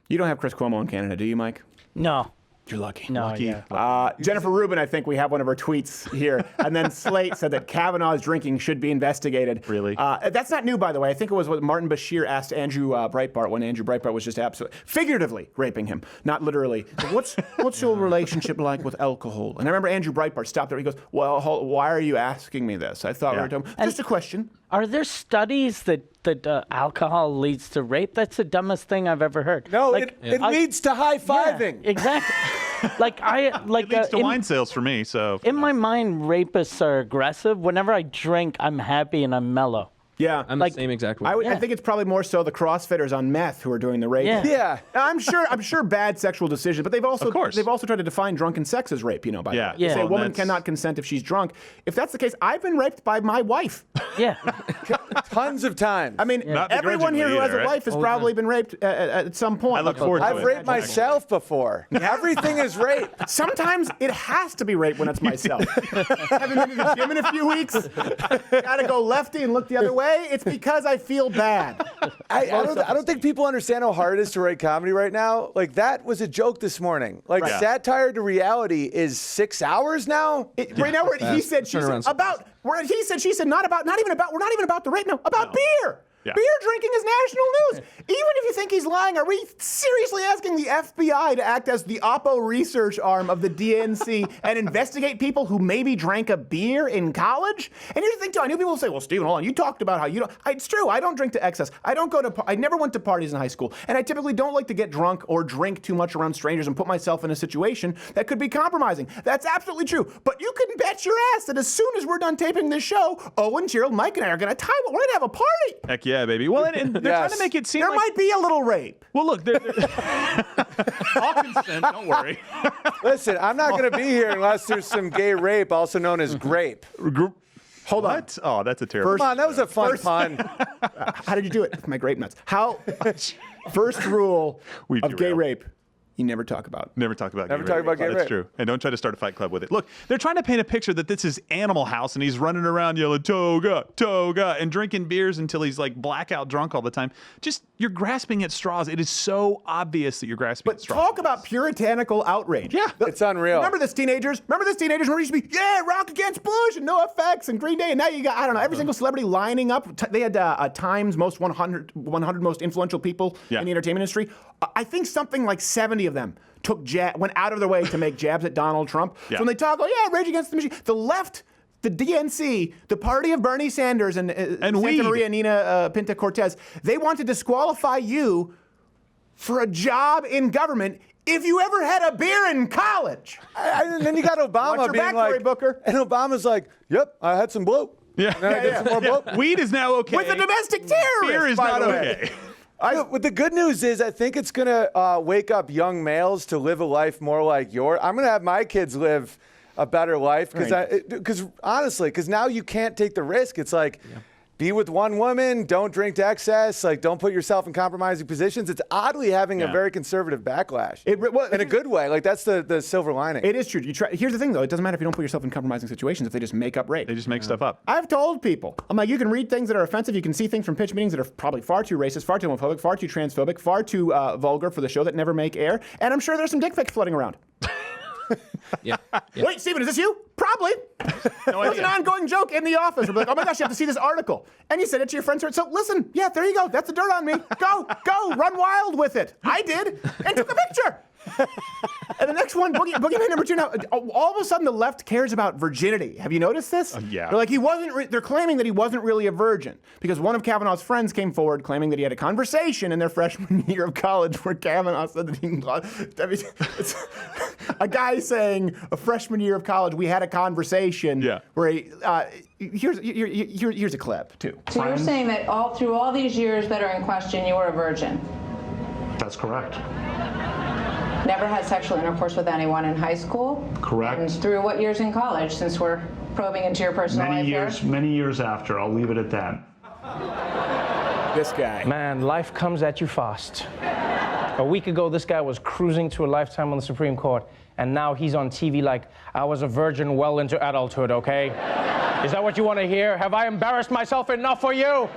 You don't have Chris Cuomo in Canada, do you, Mike? No. You're lucky. No, lucky. yeah. Jennifer Rubin, I think we have one of her tweets here. And then Slate said that Kavanaugh's drinking should be investigated. Really? That's not new, by the way. I think it was what Martin Bashir asked Andrew Breitbart when Andrew Breitbart was just absolutely, figuratively raping him, not literally. What's your relationship like with alcohol? And I remember Andrew Breitbart stopped there. He goes, well, why are you asking me this? I thought we were talking, just a question. Are there studies that alcohol leads to rape? That's the dumbest thing I've ever heard. No, it leads to high-fiving. Yeah, exactly. It leads to wine sales for me. So in my mind, rapists are aggressive. Whenever I drink, I'm happy and I'm mellow. Yeah, I'm the same exact way. I think it's probably more so the CrossFitters on meth who are doing the rape. Yeah. I'm sure bad sexual decisions, but they've also tried to define drunken sex as rape. By the way. They say a woman cannot consent if she's drunk. If that's the case, I've been raped by my wife. Yeah, tons of times. I mean, everyone here who has a wife has probably been raped at some point. I look forward to it. I've raped myself before. Everything is rape. Sometimes it has to be rape when it's myself. Haven't been to the gym in a few weeks. Gotta go lefty and look the other way. It's because I feel bad. I don't think people understand how hard it is to write comedy right now. Like, that was a joke this morning. Like, satire to reality is 6 hours now. Right now, he said, she said, about, he said, she said, not even about the rape, no, about beer. Yeah. Beer drinking is national news. Even if you think he's lying, are we seriously asking the FBI to act as the Oppo research arm of the DNC and investigate people who maybe drank a beer in college? And here's the thing, too. I knew people will say, well, Stephen, hold on. You talked about how you don't. It's true. I don't drink to excess. I never went to parties in high school. And I typically don't like to get drunk or drink too much around strangers and put myself in a situation that could be compromising. That's absolutely true. But you can bet your ass that as soon as we're done taping this show, Owen, Gerald, Mike, and I are going to time it. We're going to have a party. Heck yeah, baby. Well, and they're trying to make it seem there might be a little rape. Well, look, all consent. Don't worry. Listen, I'm not going to be here unless there's some gay rape, also known as grape. Hold on. Oh, that's a terrible. Come on, that was a fun pun. How did you do it? With my grape nuts. First rule of gay rape. You never talk about. Never talk about. Never talk about gay rape. That's true. And don't try to start a fight club with it. Look, they're trying to paint a picture that this is Animal House and he's running around yelling toga, toga, and drinking beers until he's like blackout drunk all the time. Just you're grasping at straws. It is so obvious that you're grasping at straws. But talk about puritanical outrage. Yeah, it's unreal. Remember this, teenagers? Remember it used to be, rock against Bush and NoFX and Green Day, and now you got, I don't know, every single celebrity lining up. They had Times most 100 most influential people in the entertainment industry. I think something like 70 of them went out of their way to make jabs at Donald Trump. So when they talk, Rage Against the Machine, the left, the DNC, the party of Bernie Sanders and Santa Maria Nina Pinta Cortez, they want to disqualify you for a job in government if you ever had a beer in college. And then you got Obama Watch your being back, like, Cory Booker. And Obama's like, yep, I had some blow. Yeah. And then I did some more blow. Weed is now okay. With a domestic terrorist, Beer is by not the way. okay. What the good news is, I think it's going to wake up young males to live a life more like yours. I'm going to have my kids live a better life because honestly, because now you can't take the risk. It's like, be with one woman, don't drink to excess, like don't put yourself in compromising positions. It's oddly having a very conservative backlash in a good way. Like that's the silver lining. It is true. Here's the thing, though. It doesn't matter if you don't put yourself in compromising situations if they just make up rape. They just make stuff up. I've told people, I'm like, you can read things that are offensive. You can see things from pitch meetings that are probably far too racist, far too homophobic, far too transphobic, far too vulgar for the show that never make air. And I'm sure there's some dick pics floating around. Yeah. Wait, Stephen, is this you? Probably. There's an ongoing joke in the office. We're like, oh my gosh, you have to see this article. And you send it to your friends. So listen, yeah, there you go. That's the dirt on me. Go, run wild with it. I did, and took a picture. And the next one, boogeyman number 2 now. All of a sudden, the left cares about virginity. Have you noticed this? Yeah. They're like, they're claiming that he wasn't really a virgin because one of Kavanaugh's friends came forward claiming that he had a conversation in their freshman year of college where Kavanaugh said that it's a guy saying a freshman year of college, we had a conversation where here's a clip, too. So you're saying that through all these years that are in question, you were a virgin? That's correct. Never had sexual intercourse with anyone in high school? Correct. And through what years in college, since we're probing into your personal life here? Many years after. I'll leave it at that. This guy. Man, life comes at you fast. A week ago, this guy was cruising to a lifetime on the Supreme Court, and now he's on TV like, I was a virgin well into adulthood, okay? Is that what you want to hear? Have I embarrassed myself enough for you?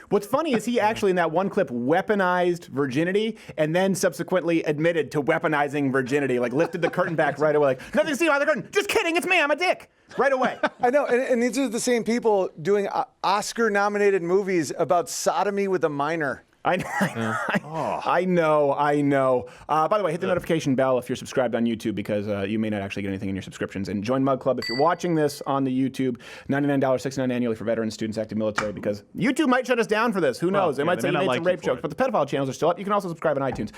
What's funny is he actually, in that one clip, weaponized virginity and then subsequently admitted to weaponizing virginity, like lifted the curtain back right away, like, nothing to see behind the curtain. Just kidding, it's me, I'm a dick. Right away. I know, and these are the same people doing Oscar-nominated movies about sodomy with a minor. I know. By the way, hit the notification bell if you're subscribed on YouTube because you may not actually get anything in your subscriptions. And join Mug Club if you're watching this on the YouTube. $99, $69 annually for veterans, students, active military, because YouTube might shut us down for this. Who knows? They might say you made some rape jokes, but the pedophile channels are still up. You can also subscribe on iTunes.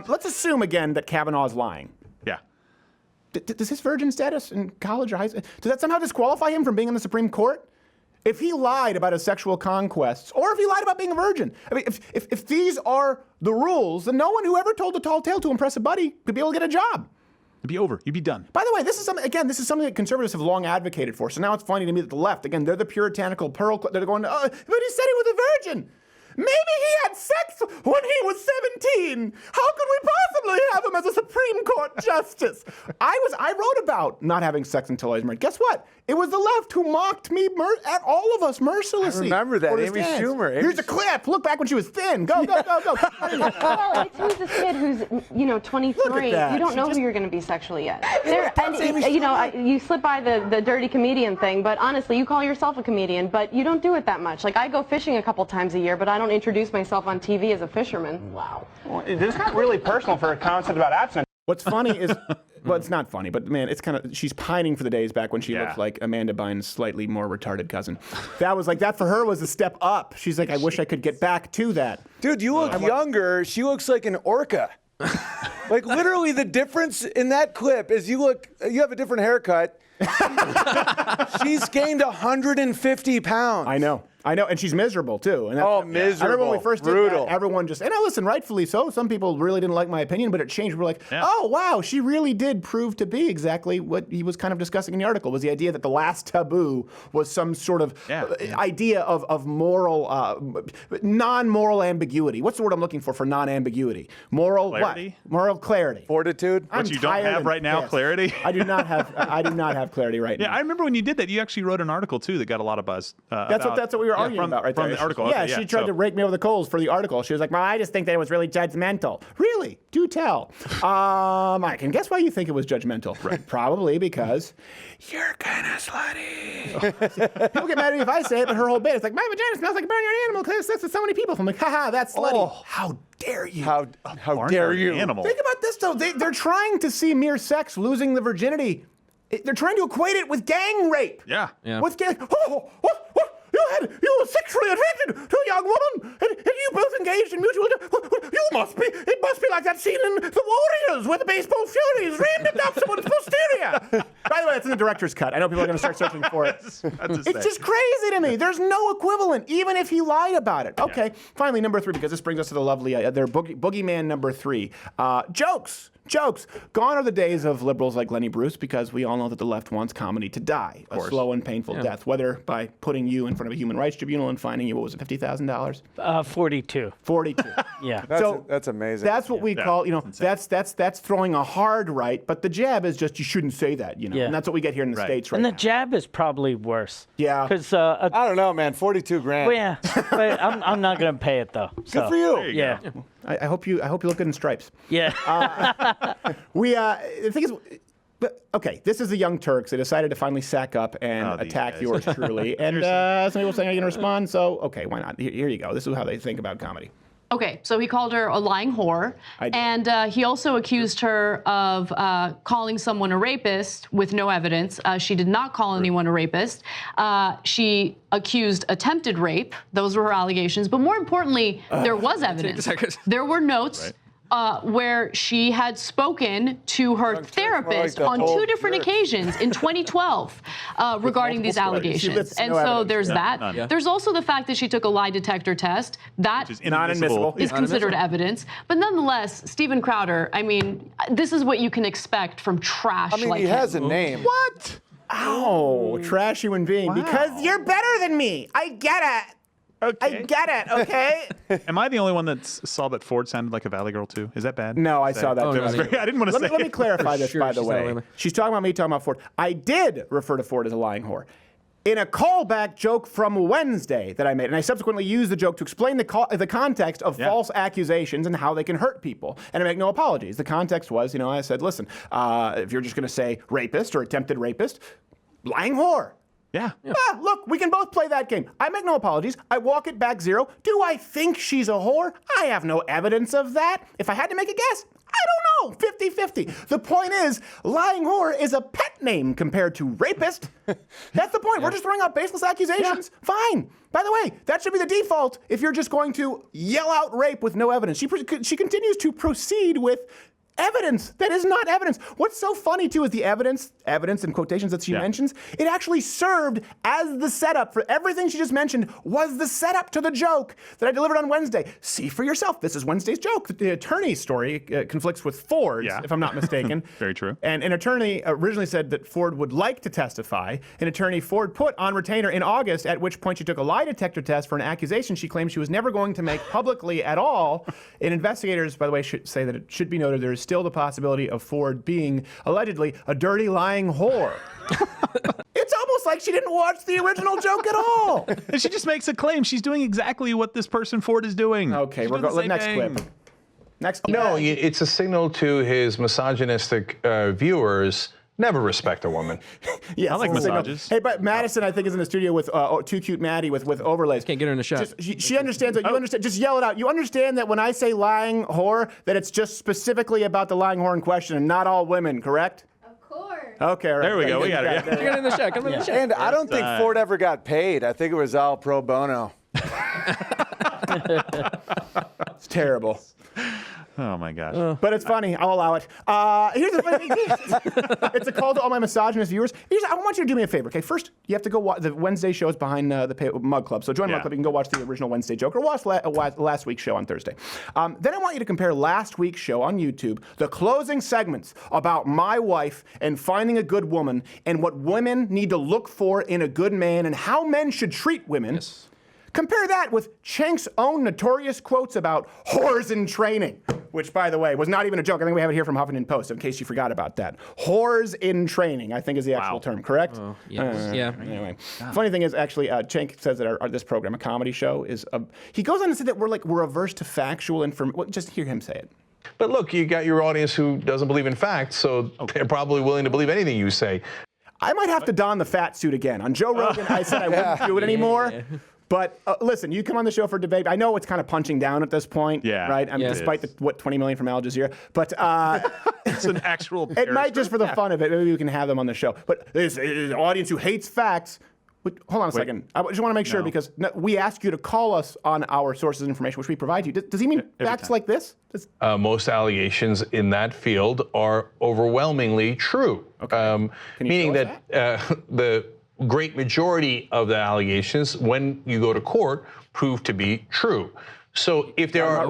Let's assume again that Kavanaugh is lying. Yeah. Does his virgin status in college or high school, does that somehow disqualify him from being in the Supreme Court? If he lied about his sexual conquests, or if he lied about being a virgin, I mean, if these are the rules, then no one who ever told a tall tale to impress a buddy could be able to get a job. It'd be over. You'd be done. By the way, this is something that conservatives have long advocated for. So now it's funny to me that the left, again, they're the puritanical pearl. They're going, but he said he was a virgin. Maybe he had sex when he was 17. How could we possibly have him as a Supreme Court justice? I wrote about not having sex until I was married. Guess what? It was the left who mocked me at all of us mercilessly. I remember that, Amy Schumer. Here's a clip. Look back when she was thin. Go. Well, it's who's this kid who's 23. You don't know who you're going to be sexually yet. You slip by the dirty comedian thing, but honestly, you call yourself a comedian, but you don't do it that much. Like, I go fishing a couple times a year, but I don't introduce myself on TV as a fisherman. Wow. Well, this got really personal for a concept about abstinence. What's funny is, well, it's not funny, but man, it's kind of, she's pining for the days back when she looked like Amanda Bynes' slightly more retarded cousin. That for her was a step up. She's like, I wish I could get back to that. Dude, you look younger. She looks like an orca. Like literally the difference in that clip is you have a different haircut. She's gained 150 pounds. I know, and she's miserable too. And miserable. I remember when we first did that, everyone just, and I listen, rightfully so. Some people really didn't like my opinion, but it changed. We're like, oh wow, she really did prove to be exactly what he was kind of discussing in the article, was the idea that the last taboo was some sort of idea of moral, non-moral ambiguity. What's the word I'm looking for non-ambiguity? Moral clarity? What? Moral clarity. Fortitude. What you don't have right now, clarity? I do not have clarity right now. Yeah, I remember when you did that, you actually wrote an article too that got a lot of buzz. That's what we were arguing about right there. From the article. Yeah, she tried to rake me over the coals for the article. She was like, well, I just think that it was really judgmental. Really? Do tell. I can guess why you think it was judgmental. Right. Probably because you're kind of slutty. People get mad at me if I say it, but her whole bit is like, my vagina smells like a barnyard animal because it sex with so many people. I'm like, haha, that's slutty. Oh, how dare you? How dare you? Animal. Think about this, though. They're trying to see mere sex, losing the virginity. They're trying to equate it with gang rape. Yeah. With gang. You were sexually attracted to a young woman, and you both engaged in mutual. You must be. It must be like that scene in The Warriors where the baseball furies rammed it up someone's posterior. By the way, it's in the director's cut. I know people are going to start searching for it. It's just crazy to me. There's no equivalent, even if he lied about it. Okay, finally, number 3, because this brings us to the lovely, their boogeyman number 3. Jokes. Gone are the days of liberals like Lenny Bruce, because we all know that the left wants comedy to die a slow and painful death, whether by putting you in front of a human rights tribunal and fining you, what was it, $50,000? 42. 42. Yeah. That's amazing. That's what we call, that's throwing a hard right, but the jab is just you shouldn't say that, and that's what we get here in the States right now. now. And the jab is probably worse. Yeah. Because I don't know, man. $42,000. Well, yeah, but I'm not going to pay it though. Good for you. Yeah. I hope you look good in stripes. Yeah. The thing is, okay, this is the Young Turks. They decided to finally sack up and attack yours truly. And some people saying, are you going to respond? So, okay, why not? Here you go. This is how they think about comedy. Okay, so he called her a lying whore, and he also accused her of calling someone a rapist with no evidence. She did not call anyone a rapist. She accused attempted rape. Those were her allegations. But more importantly, there was evidence. There were notes. Where she had spoken to her therapist on 2 different occasions in 2012 regarding these allegations. And so there's that. Yeah. There's also the fact that she took a lie detector test. That is inadmissible. Is considered evidence. But nonetheless, Steven Crowder, I mean, this is what you can expect from trash like him. He has a name. What? Ow, trash human being. Wow. Because you're better than me. I get it. Okay. I get it, okay? Am I the only one that saw that Ford sounded like a Valley Girl too? Is that bad? No, I saw that. I didn't want to say Let me clarify this, by the way. She's talking about me, talking about Ford. I did refer to Ford as a lying whore in a callback joke from Wednesday that I made. And I subsequently used the joke to explain the context of false accusations and how they can hurt people. And I make no apologies. The context was, I said, listen, if you're just going to say rapist or attempted rapist, lying whore. Yeah. Look, we can both play that game. I make no apologies. I walk it back 0. Do I think she's a whore? I have no evidence of that. If I had to make a guess, I don't know. 50-50. The point is, lying whore is a pet name compared to rapist. That's the point. We're just throwing out baseless accusations. Yeah. Fine. By the way, that should be the default if you're just going to yell out rape with no evidence. She continues to proceed with evidence that is not evidence. What's so funny, too, is the evidence in quotations that she mentions, it actually served as the setup for everything she just mentioned was the setup to the joke that I delivered on Wednesday. See for yourself. This is Wednesday's joke. The attorney's story conflicts with Ford's, if I'm not mistaken. Very true. And an attorney originally said that Ford would like to testify. An attorney Ford put on retainer in August, at which point she took a lie detector test for an accusation she claimed she was never going to make publicly at all. And investigators, by the way, should say that it should be noted there is still the possibility of Ford being allegedly a dirty lying whore. It's almost like she didn't watch the original joke at all. And she just makes a claim. She's doing exactly what this person Ford is doing. Okay, we're going next clip. Next clip. No, it's a signal to his misogynistic viewers. Never respect a woman. Yeah, I like massages. Hey, but Madison, I think, is in the studio with Too Cute Maddie with overlays. Can't get her in a shot. She understands that. You understand. Just yell it out. You understand that when I say lying whore, that it's just specifically about the lying whore in question and not all women, correct? Of course. Okay, right. There we go. We got it. Get in the shot. Come in the shot. And I don't think Ford ever got paid. I think it was all pro bono. It's terrible. Oh, my gosh. But it's funny. I'll allow it. Here's the funny thing. It's a call to all my misogynist viewers. I want you to do me a favor, okay? First, you have to go watch the Wednesday show is behind the Mug Club. So join Mug Club. You can go watch the original Wednesday joke or watch last week's show on Thursday. Then I want you to compare last week's show on YouTube, the closing segments about my wife and finding a good woman and what women need to look for in a good man and how men should treat women. Yes. Compare that with Chank's own notorious quotes about whores in training, which, by the way, was not even a joke. I think we have it here from Huffington Post, in case you forgot about that. Whores in training, I think, is the actual term, correct? Yes. Yeah. Anyway, funny thing is, actually, Chank says that this program, a comedy show, is he goes on to say that we're averse to factual information. Well, just hear him say it. But look, you got your audience who doesn't believe in facts, so they're probably willing to believe anything you say. I might have to don the fat suit again. On Joe Rogan, I said I wouldn't do it anymore. Yeah. But listen, you come on the show for debate. I know it's kind of punching down at this point, right? Despite the 20 million from Al Jazeera, but it's an actual. It might just for the fun of it. Maybe we can have them on the show. But there's an audience who hates facts. Hold on a second. I just want to make sure because we ask you to call us on our sources of information, which we provide you. Does he mean facts like this? Most allegations in that field are overwhelmingly true. Meaning that the great majority of the allegations, when you go to court, prove to be true. So if there are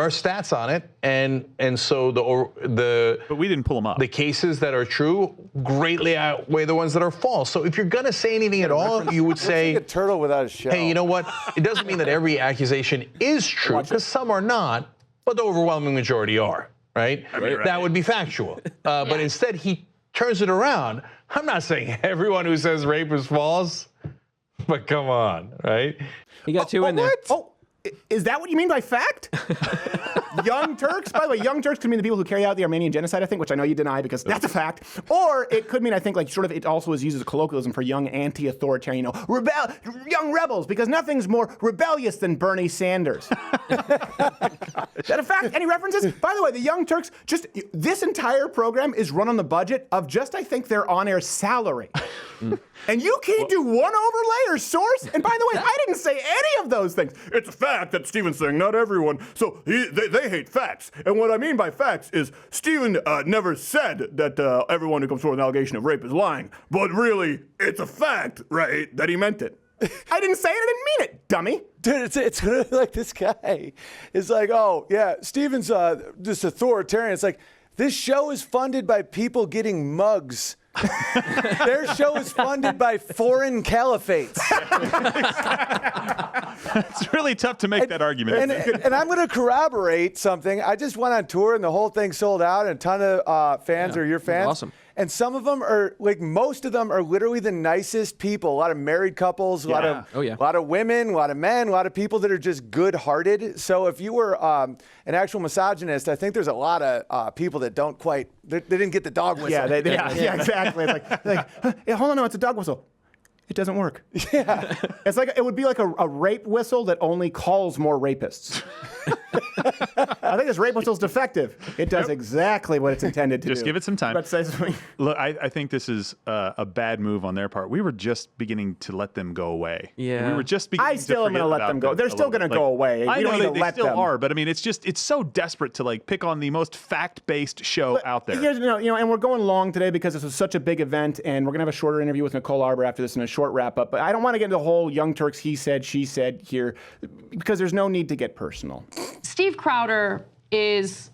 stats on it, and so but we didn't pull them up. The cases that are true greatly outweigh the ones that are false. So if you're gonna say anything at all, you would say like a turtle without a shell. Hey, you know what? It doesn't mean that every accusation is true, because some are not, but the overwhelming majority are. Right? That would be factual. But instead, he turns it around. I'm not saying everyone who says rape is false, but come on, right? You got two in there. Is that what you mean by fact? Young Turks? By the way, Young Turks could mean the people who carry out the Armenian genocide, I think, which I know you deny because that's a fact. Or it could mean, I think, like sort of it also is used as a colloquialism for young anti-authoritarian, young rebels, because nothing's more rebellious than Bernie Sanders. Is that a fact? Any references? By the way, the Young Turks, this entire program is run on the budget of just, I think, their on-air salary. And you can't do one overlay or source? And by the way, I didn't say any of those things. It's a fact that Stephen's saying not everyone. So they hate facts. And what I mean by facts is Stephen never said that everyone who comes forward with an allegation of rape is lying. But really, it's a fact, right, that he meant it. I didn't say it, I didn't mean it, dummy. Dude, it's really like this guy is like, oh, yeah, Stephen's just authoritarian. It's like, this show is funded by people getting mugs. Their show is funded by foreign caliphates. It's really tough to make that argument. And I'm going to corroborate something. I just went on tour and the whole thing sold out, and a ton of fans are your fans. Awesome. And some of them are, like, most of them are literally the nicest people. A lot of married couples, a lot of women, a lot of men, a lot of people that are just good-hearted. So if you were an actual misogynist, I think there's a lot of people that don't quite, they didn't get the dog whistle. Yeah, exactly. It's like, hey, hold on, no, it's a dog whistle. It doesn't work. Yeah. It's like, it would be like a rape whistle that only calls more rapists. I think this rape whistle is defective. It does exactly what it's intended to do. Just give it some time. Look, I think this is a bad move on their part. We were just beginning to let them go away. Yeah. We were just beginning I still am going to let them go. They're still going to go away. I know they still are, but I mean, it's so desperate to like pick on the most fact-based show out there. And we're going long today because this is such a big event, and we're going to have a shorter interview with Nicole Arbour after this and a short wrap-up. But I don't want to get into the whole Young Turks, he said, she said here, because there's no need to get personal. Steve Crowder is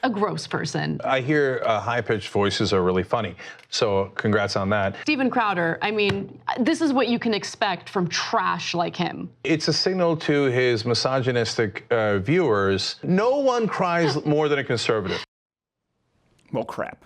a gross person. I hear high-pitched voices are really funny, so congrats on that. Steven Crowder, I mean, this is what you can expect from trash like him. It's a signal to his misogynistic viewers. No one cries more than a conservative. Well, crap.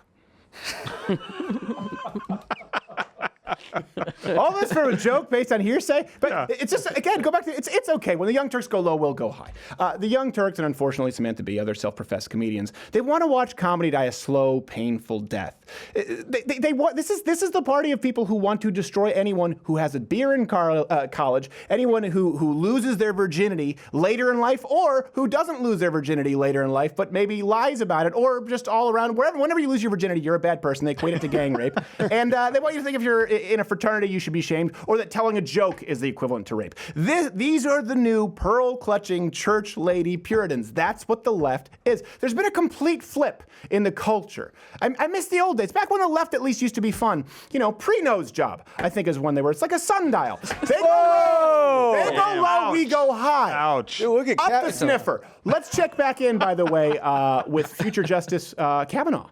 All this for a joke based on hearsay, but it's just, again, go back to it's okay. When the Young Turks go low, we'll go high. The Young Turks, and unfortunately Samantha Bee, other self-professed comedians, they want to watch comedy die a slow, painful death. They want this is the party of people who want to destroy anyone who has a beer in college, anyone who loses their virginity later in life, or who doesn't lose their virginity later in life, but maybe lies about it, or just all around whenever you lose your virginity, you're a bad person. They equate it to gang rape, and they want you to think if you're in a fraternity, you should be shamed, or that telling a joke is the equivalent to rape. These are the new pearl-clutching church lady Puritans. That's what the left is. There's been a complete flip in the culture. I miss the old days. Back when the left at least used to be fun. You know, pre-nose job, I think is when they were. It's like a sundial. They go low, we go high. Ouch. Dude, look at Up the sniffer. Let's check back in, by the way, with future Justice Kavanaugh.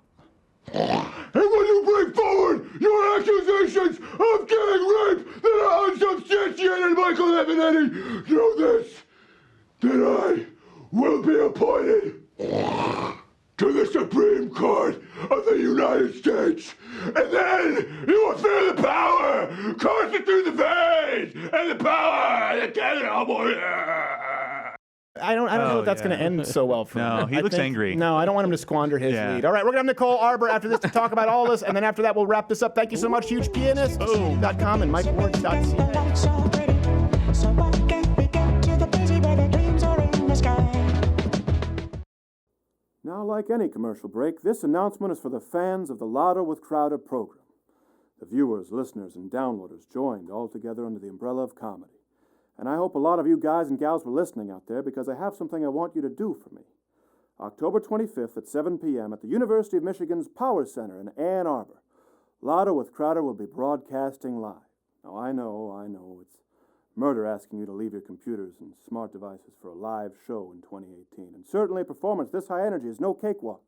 And when you bring forward your accusations of gang rape that are unsubstantiated, Michael Evanetti, know this, that I will be appointed to the Supreme Court of the United States. And then you will feel the power coursing through the veins and the power that Kavanaugh will. I don't know if that's going to end so well for him. No, he looks angry. No, I don't want him to squander his lead. All right, we're going to have Nicole Arbour after this to talk about all this, and then after that, we'll wrap this up. Thank you so much, hugepianist.com and MikeWard.ca. Now, like any commercial break, this announcement is for the fans of the Louder with Crowder program. The viewers, listeners, and downloaders joined all together under the umbrella of comedy. And I hope a lot of you guys and gals were listening out there because I have something I want you to do for me. October 25th at 7 p.m. at the University of Michigan's Power Center in Ann Arbor. Louder with Crowder will be broadcasting live. Now, I know, it's murder asking you to leave your computers and smart devices for a live show in 2018. And certainly a performance this high energy is no cakewalk.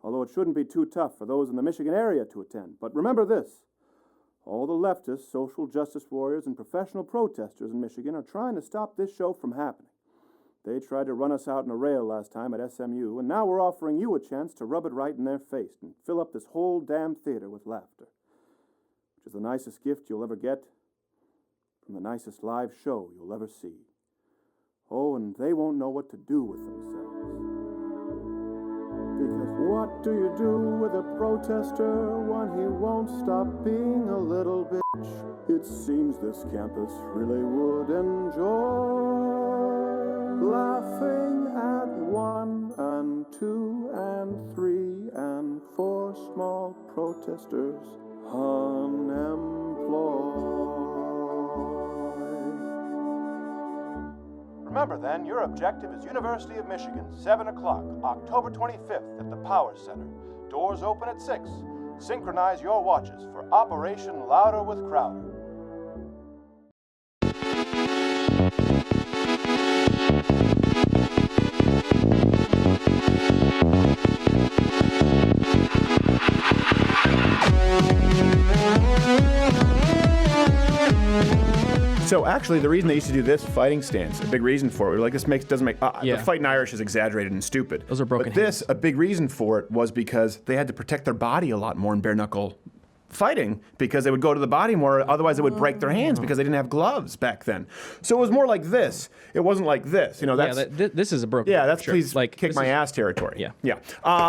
Although it shouldn't be too tough for those in the Michigan area to attend. But remember this. All the leftist, social justice warriors, and professional protesters in Michigan are trying to stop this show from happening. They tried to run us out in a rail last time at SMU, and now we're offering you a chance to rub it right in their face and fill up this whole damn theater with laughter. Which is the nicest gift you'll ever get from the nicest live show you'll ever see. Oh, and they won't know what to do with themselves. Because what do you do with a protester when he won't stop being a little bitch? It seems this campus really would enjoy laughing at 1 and 2 and 3 and 4 small protesters unemployed. Remember then, your objective is University of Michigan, 7 o'clock, October 25th at the Power Center. Doors open at 6. Synchronize your watches for Operation Louder with Crowder. So actually, the reason they used to do this fighting stance, a big reason for it, like this doesn't make the fight in Irish is exaggerated and stupid. Those are broken. But this, a big reason for it was because they had to protect their body a lot more in bare knuckle fighting because they would go to the body more, otherwise they would break their hands because they didn't have gloves back then. So it was more like this. It wasn't like this. You know, that's this is a broken. Yeah, that's sure. please like kick my ass territory. Yeah. Yeah.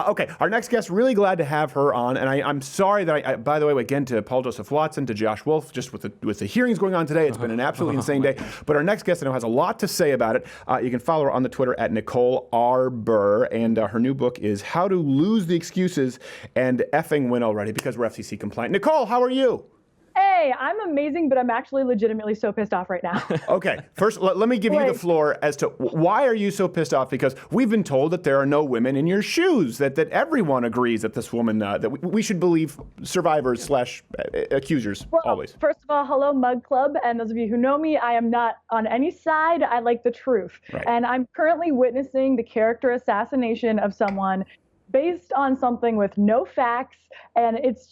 Okay, our next guest, really glad to have her on, and I'm sorry that I by the way, again to Paul Joseph Watson, to Josh Wolf, just with the hearings going on today, it's been an absolutely insane day. But our next guest I know has a lot to say about it. You can follow her on the Twitter at Nicole Arbour, and her new book is How to Lose the Excuses and Effing Win Already because we're FCC compliant. Nicole, how are you? Hey, I'm amazing, but I'm actually legitimately so pissed off right now. Okay, first let me give you the floor as to why are you so pissed off? Because we've been told that there are no women in your shoes, that everyone agrees that this woman, that we should believe survivors / accusers always. First of all, hello Mug Club, and those of you who know me, I am not on any side. I like the truth. Right. And I'm currently witnessing the character assassination of someone based on something with no facts, and it's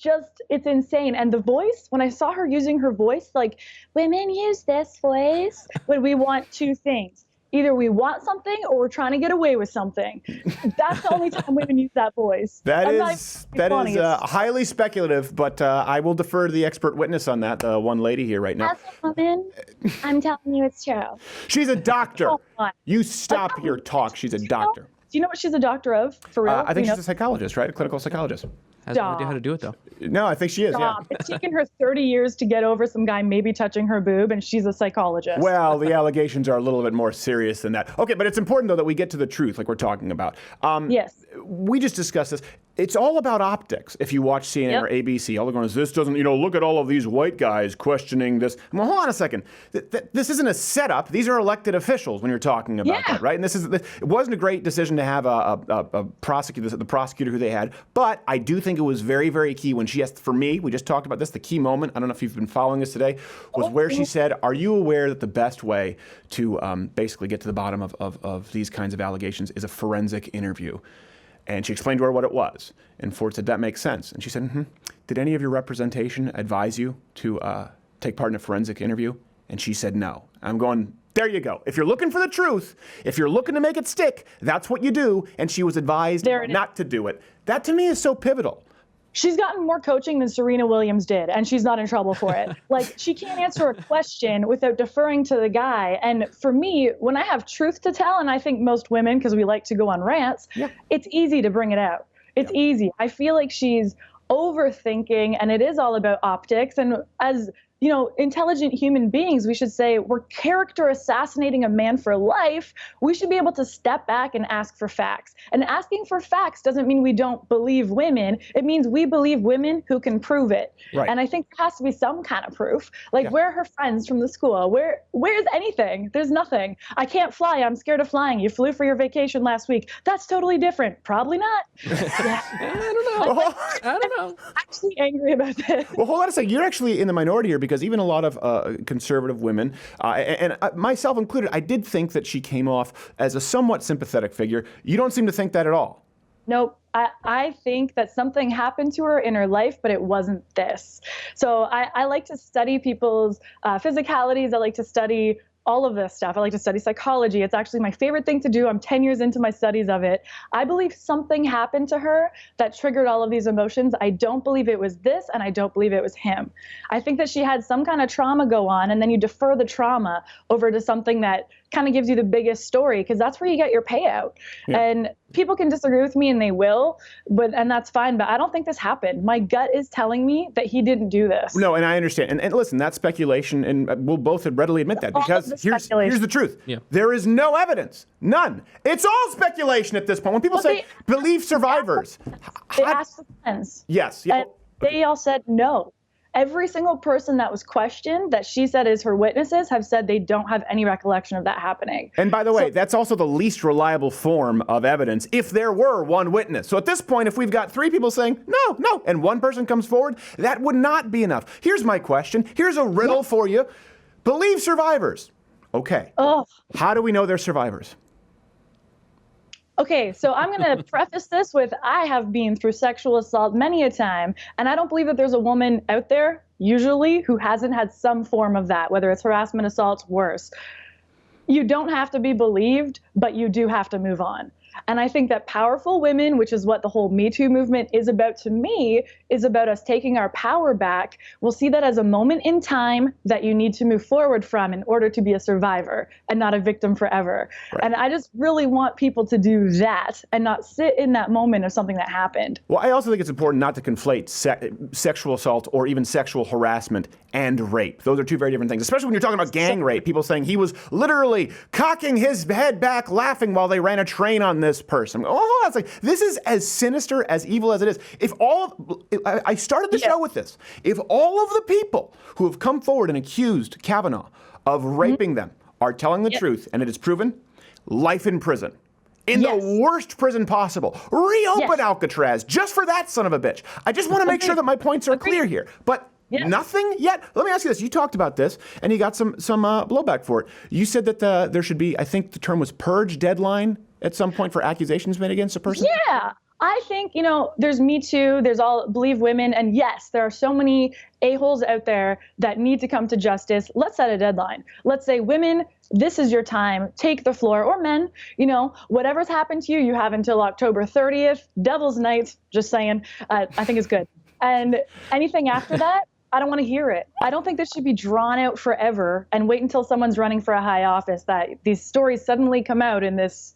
insane. And the voice, when I saw her using her voice, like, women use this voice when we want two things. Either we want something or we're trying to get away with something. That's the only time women use that voice. That is highly speculative, but I will defer to the expert witness on that, the one lady here right now. As a woman, I'm telling you it's true. She's a doctor. You stop your talk. She's a doctor. Do you know what she's a doctor of, for real? I think she's a psychologist, right? A clinical psychologist. Has no idea how to do it, though. No, I think she is, yeah. It's taken her 30 years to get over some guy maybe touching her boob, and she's a psychologist. Well, the allegations are a little bit more serious than that. Okay, but it's important, though, that we get to the truth, like we're talking about. Yes. We just discussed this. It's all about optics. If you watch CNN or ABC, all they're going is, this doesn't, look at all of these white guys questioning this. Well, hold on a second. This isn't a setup. These are elected officials when you're talking about that, right? And it wasn't a great decision to have a prosecutor, the prosecutor who they had, but I do think it was very, very key when she asked, for me, we just talked about this, the key moment, I don't know if you've been following this today, was where she said, are you aware that the best way to basically get to the bottom of these kinds of allegations is a forensic interview? And she explained to her what it was. And Ford said, that makes sense. And she said, did any of your representation advise you to take part in a forensic interview? And she said, no. I'm going, there you go. If you're looking for the truth, if you're looking to make it stick, that's what you do. And she was advised not to do it. That to me is so pivotal. She's gotten more coaching than Serena Williams did, and she's not in trouble for it. Like, she can't answer a question without deferring to the guy. And for me, when I have truth to tell, and I think most women, because we like to go on rants, it's easy to bring it out. It's easy. I feel like she's overthinking, and it is all about optics. And as intelligent human beings, we should say we're character assassinating a man for life. We should be able to step back and ask for facts. And asking for facts doesn't mean we don't believe women. It means we believe women who can prove it. Right. And I think there has to be some kind of proof. Like, where are her friends from the school? Where's anything? There's nothing. I can't fly. I'm scared of flying. You flew for your vacation last week. That's totally different. Probably not. I don't know. I'm actually angry about this. Well, hold on a second. You're actually in the minority here because even a lot of conservative women, and myself included, I did think that she came off as a somewhat sympathetic figure. You don't seem to think that at all. Nope. I think that something happened to her in her life, but it wasn't this. So I like to study people's physicalities. I like to study all of this stuff. I like to study psychology. It's actually my favorite thing to do. I'm 10 years into my studies of it. I believe something happened to her that triggered all of these emotions. I don't believe it was this, and I don't believe it was him. I think that she had some kind of trauma go on, and then you defer the trauma over to something that kind of gives you the biggest story, because that's where you get your payout. Yeah. And people can disagree with me, and they will, and that's fine, but I don't think this happened. My gut is telling me that he didn't do this. No, and I understand. And listen, that's speculation, and we'll both readily admit that, because here's the truth. Yeah. There is no evidence. None. It's all speculation at this point. When people say, believe survivors. They asked the friends. Yes. Yeah. They all said no. Every single person that was questioned that she said is her witnesses have said they don't have any recollection of that happening. And by the way, that's also the least reliable form of evidence if there were one witness. So at this point, if we've got three people saying, no, and one person comes forward, that would not be enough. Here's my question. Here's a riddle for you. Believe survivors. Okay. Oh. How do we know they're survivors? Okay, so I'm going to preface this with I have been through sexual assault many a time, and I don't believe that there's a woman out there, usually, who hasn't had some form of that, whether it's harassment, assault, worse. You don't have to be believed, but you do have to move on. And I think that powerful women, which is what the whole Me Too movement is about to me, is about us taking our power back. We'll see that as a moment in time that you need to move forward from in order to be a survivor and not a victim forever. Right. And I just really want people to do that and not sit in that moment of something that happened. Well, I also think it's important not to conflate sexual assault or even sexual harassment and rape. Those are two very different things, especially when you're talking about gang rape. People saying he was literally cocking his head back laughing while they ran a train on this person. Oh, that's like, this is as sinister, as evil as it is. I started the show with this. If all of the people who have come forward and accused Kavanaugh of raping them are telling the truth, and it is proven, life in prison. In the worst prison possible. Reopen Alcatraz just for that son of a bitch. I just want to make sure that my points are clear here. But nothing yet? Let me ask you this. You talked about this, and you got some blowback for it. You said that there should be, I think the term was purge deadline at some point for accusations made against a person? Yeah. I think, there's Me Too, there's all Believe Women, and yes, there are so many a-holes out there that need to come to justice. Let's set a deadline. Let's say, women, this is your time. Take the floor. Or men, whatever's happened to you, you have until October 30th. Devil's Night, just saying. I think it's good. And anything after that, I don't want to hear it. I don't think this should be drawn out forever and wait until someone's running for a high office that these stories suddenly come out in this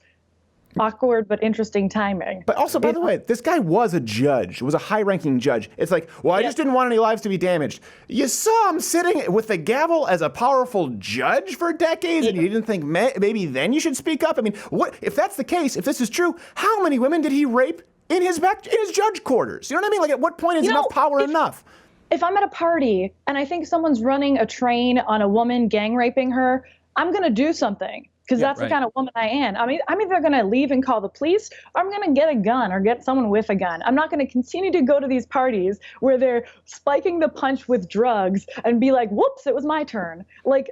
awkward but interesting timing. But also, by the way, this guy was a judge, was a high-ranking judge. It's like, well, I just didn't want any lives to be damaged. You saw him sitting with the gavel as a powerful judge for decades, and you didn't think maybe then you should speak up? I mean, what if that's the case, if this is true, how many women did he rape in his judge quarters? You know what I mean? Like, at what point is enough power enough? If I'm at a party and I think someone's running a train on a woman gang raping her, I'm going to do something. Because that's the kind of woman I am. I mean, I'm either going to leave and call the police, or I'm going to get a gun or get someone with a gun. I'm not going to continue to go to these parties where they're spiking the punch with drugs and be like, whoops, it was my turn. Like,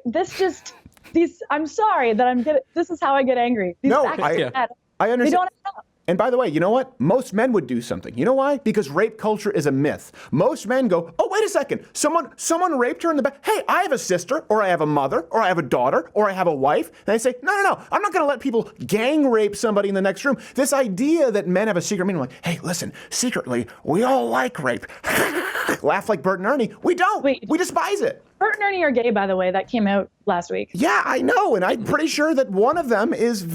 I'm sorry that this is how I get angry. I understand. They don't have. And by the way, you know what? Most men would do something. You know why? Because rape culture is a myth. Most men go, oh, wait a second. Someone raped her in the back. Hey, I have a sister, or I have a mother, or I have a daughter, or I have a wife. And they say, no. I'm not going to let people gang rape somebody in the next room. This idea that men have a secret meaning, like, hey, listen, secretly, we all like rape. Laugh like Bert and Ernie. We don't. We despise it. Bert and Ernie are gay, by the way. That came out last week. Yeah, I know. And I'm pretty sure that one of them is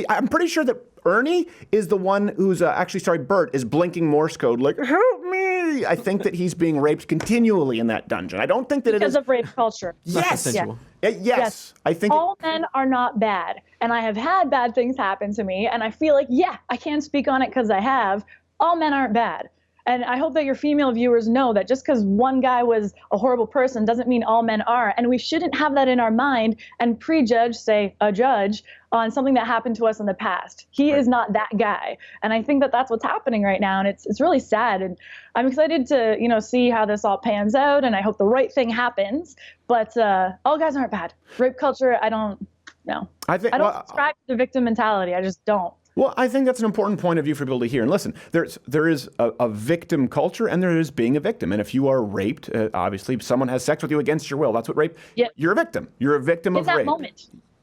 I'm pretty sure that Ernie is the one who's Bert is blinking Morse code like, help me. actually, I think that he's being raped continually in that dungeon. I don't think that because of rape culture. Yes. Yes. Yes. I think all men are not bad, and I have had bad things happen to me, and I feel like, I can't speak on it because I have. All men aren't bad. And I hope that your female viewers know that just because one guy was a horrible person doesn't mean all men are. And we shouldn't have that in our mind and prejudge, say, a judge on something that happened to us in the past. He is not that guy. And I think that that's what's happening right now. And it's really sad. And I'm excited to, see how this all pans out. And I hope the right thing happens. But all guys aren't bad. Rape culture, I don't know. I don't subscribe to the victim mentality. I just don't. Well, I think that's an important point of view for people to hear. And listen, there is a victim culture, and there is being a victim. And if you are raped, obviously someone has sex with you against your will. That's what rape. You're a victim. You're a victim of rape.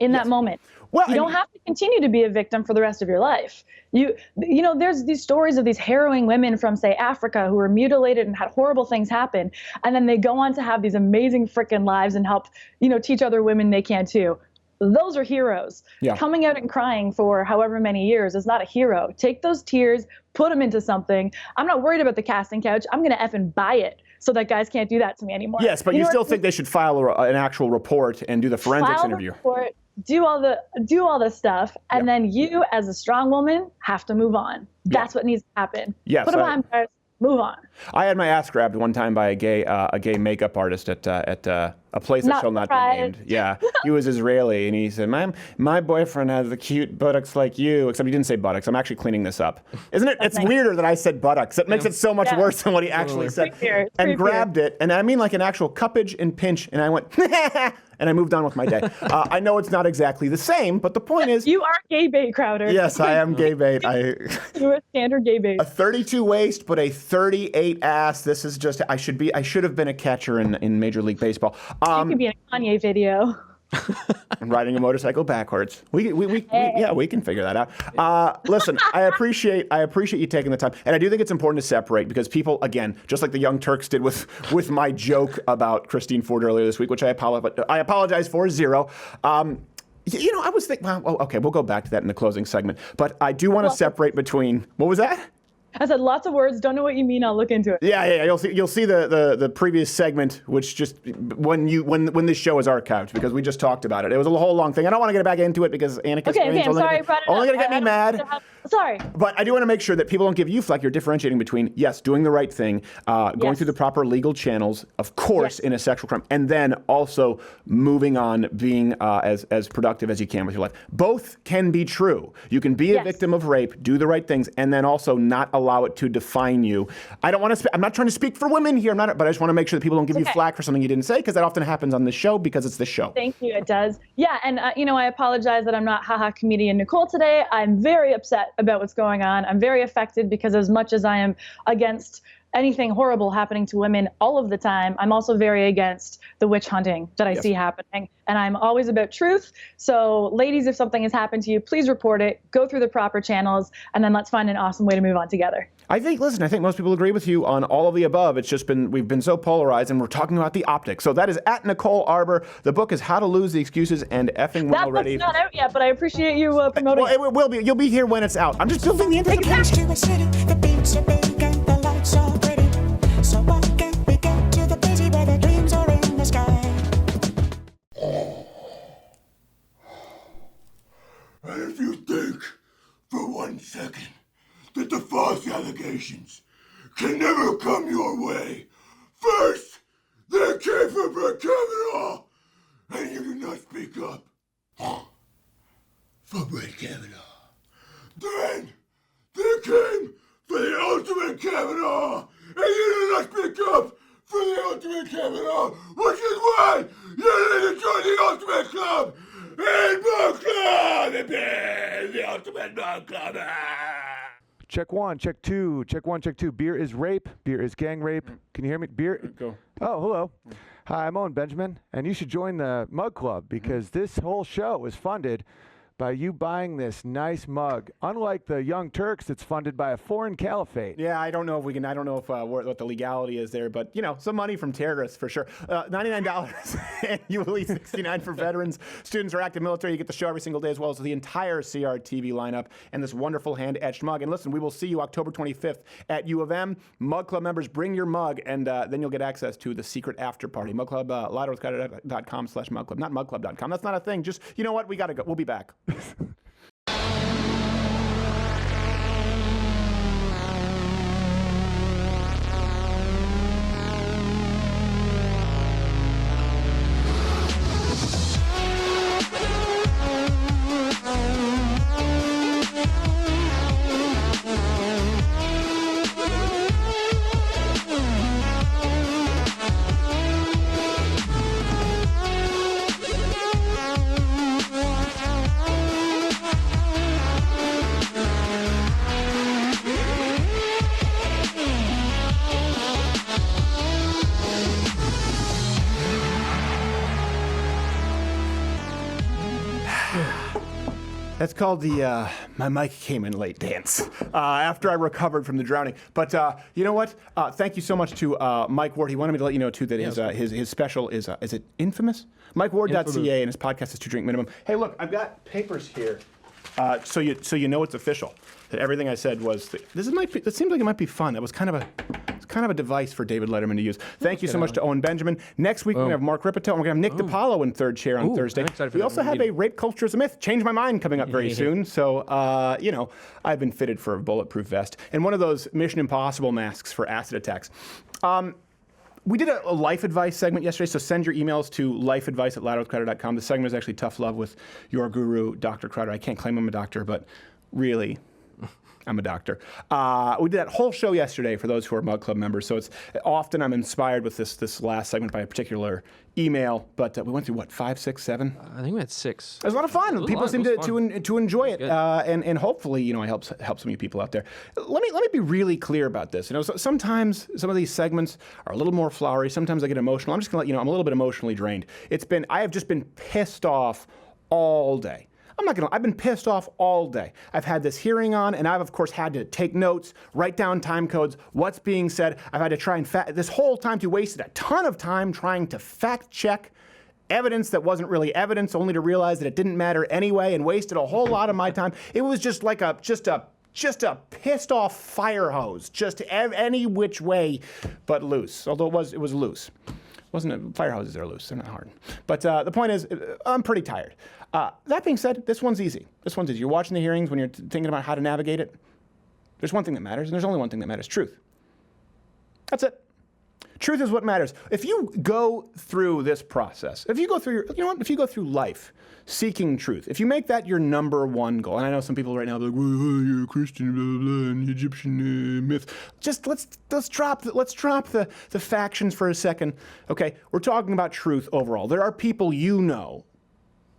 In that moment. Well, you don't have to continue to be a victim for the rest of your life. There's these stories of these harrowing women from, say, Africa who were mutilated and had horrible things happen, and then they go on to have these amazing freaking lives and help, teach other women they can too. Those are heroes. Coming out and crying for however many years is not a hero. Take those tears, put them into something. I'm not worried about the casting couch. I'm going to effing buy it so that guys can't do that to me anymore. Yes, but you still think they should file an actual report and do the forensics interview. Report, do all the stuff, and then you, as a strong woman, have to move on. That's what needs to happen. Yes, put them behind bars, move on. I had my ass grabbed one time by a gay makeup artist at a place that shall not be named. Yeah, he was Israeli, and he said, "My boyfriend has the cute buttocks like you." Except he didn't say buttocks. I'm actually cleaning this up. Isn't it? It's weirder that I said buttocks. It makes it so much worse than what he actually said. And grabbed it, and I mean like an actual cuppage and pinch, and I went, and I moved on with my day. I know it's not exactly the same, but the point is, you are gay bait, Crowder. Yes, I am gay bait. You're a standard gay bait. A 32 waist, but a 38 ass. This is just. I should have been a catcher in Major League Baseball. You could be in a Kanye video. And riding a motorcycle backwards. We can figure that out. Listen, I appreciate you taking the time, and I do think it's important to separate because people, again, just like the Young Turks did with my joke about Christine Ford earlier this week, which I apologize for, zero. I was thinking, okay, we'll go back to that in the closing segment, but I do want to separate between, what was that? I said lots of words. Don't know what you mean. I'll look into it. Yeah. You'll see the previous segment, which just when this show is archived because we just talked about it. It was a whole long thing. I don't want to get back into it because Annika. Okay. I'm sorry. Only gonna get me mad. Sorry. But I do want to make sure that people don't give you flack. You're differentiating between doing the right thing, going through the proper legal channels, of course, in a sexual crime, and then also moving on, being as productive as you can with your life. Both can be true. You can be a victim of rape, do the right things, and then also not allow it to define you. I'm not trying to speak for women here. But I just want to make sure that people don't give you flack for something you didn't say, because that often happens on this show because it's the show. Thank you. It does. Yeah, and I apologize that I'm not comedian Nicole today. I'm very upset about what's going on. I'm very affected because as much as I am against anything horrible happening to women all of the time, I'm also very against the witch hunting that I see happening. And I'm always about truth. So ladies, if something has happened to you, please report it, go through the proper channels, and then let's find an awesome way to move on together. I think most people agree with you on all of the above. It's just we've been so polarized, and we're talking about the optics. So that is at Nicole Arbour. The book is How to Lose the Excuses and Effing Well Already. That book's not out yet, but I appreciate you promoting it. Well, it will be. You'll be here when it's out. I'm just building the anticipation. So why can't we go to the place where the dreams are in the sky? And if you think for 1 second that the false allegations can never come your way, first they came from Brett Kavanaugh, and you do not speak up for Brett Kavanaugh. Then they came for the ultimate Kavanaugh, and you do not speak up for the ultimate Kavanaugh, which is why you need to join the ultimate club and book club, the ultimate book club. Check one, check two, check one, check two. Beer is rape. Beer is gang rape. Can you hear me? Beer. Go. Oh, hello. Hi, I'm Owen Benjamin, and you should join the Mug Club because this whole show is funded by you buying this nice mug. Unlike the Young Turks, it's funded by a foreign caliphate. Yeah, I don't know if we can. I don't know if what the legality is there, but some money from terrorists for sure. $99 annually, $69 for veterans, students, or active military. You get the show every single day, as well as the entire CRTV lineup and this wonderful hand-etched mug. And listen, we will see you October 25th at U of M. Mug Club members, bring your mug, and then you'll get access to the secret after party. Mug Club, louderwithcrowder.com/mug club, not mugclub.com. That's not a thing. Just you know what? We gotta go. We'll be back. That's called the my mic came in late dance after I recovered from the drowning. But you know what? Thank you so much to Mike Ward. He wanted me to let you know, too, that his special is it Infamous? MikeWard.ca, and his podcast is 2 Drink Minimum. Hey, look, I've got papers here so you know it's official. That everything I said was, this seems like it might be fun. It was kind of a device for David Letterman to use. Thank you so much to Owen Benjamin. Next week, we're going to have Mark Ripito, and we're going to have Nick DiPaolo in third chair on Thursday. We also have a Rape Culture is a Myth, Change My Mind coming up very soon. So, I've been fitted for a bulletproof vest and one of those Mission Impossible masks for acid attacks. We did a life advice segment yesterday, so send your emails to lifeadvice@louderwithcrowder.com. The segment is actually Tough Love with your guru, Dr. Crowder. I can't claim I'm a doctor, but really, I'm a doctor. We did that whole show yesterday for those who are Mug Club members, so it's often I'm inspired with this last segment by a particular email, but we went through, 5, 6, 7? I think we had 6. It was a lot of fun. People seem to enjoy it, and hopefully, I help some of you people out there. Let me be really clear about this. Sometimes some of these segments are a little more flowery. Sometimes I get emotional. I'm just gonna let you know I'm a little bit emotionally drained. I have just been pissed off all day. I've been pissed off all day. I've had this hearing on, and I've, of course, had to take notes, write down time codes, what's being said. I've had to try and this whole time wasted a ton of time trying to fact check evidence that wasn't really evidence, only to realize that it didn't matter anyway, and wasted a whole lot of my time. It was just like a pissed off fire hose, just any which way but loose, although it was loose. Fire hoses are loose, they're not hard. But the point is, I'm pretty tired. That being said, this one's easy. You're watching the hearings when you're thinking about how to navigate it. There's one thing that matters, and there's only one thing that matters: truth. That's it. Truth is what matters. If you go through this process, if you go through life seeking truth, if you make that your number one goal, and I know some people right now are like, well, you're a Christian, blah, blah, blah, and Egyptian myth. Just let's drop the factions for a second. Okay, we're talking about truth overall. There are people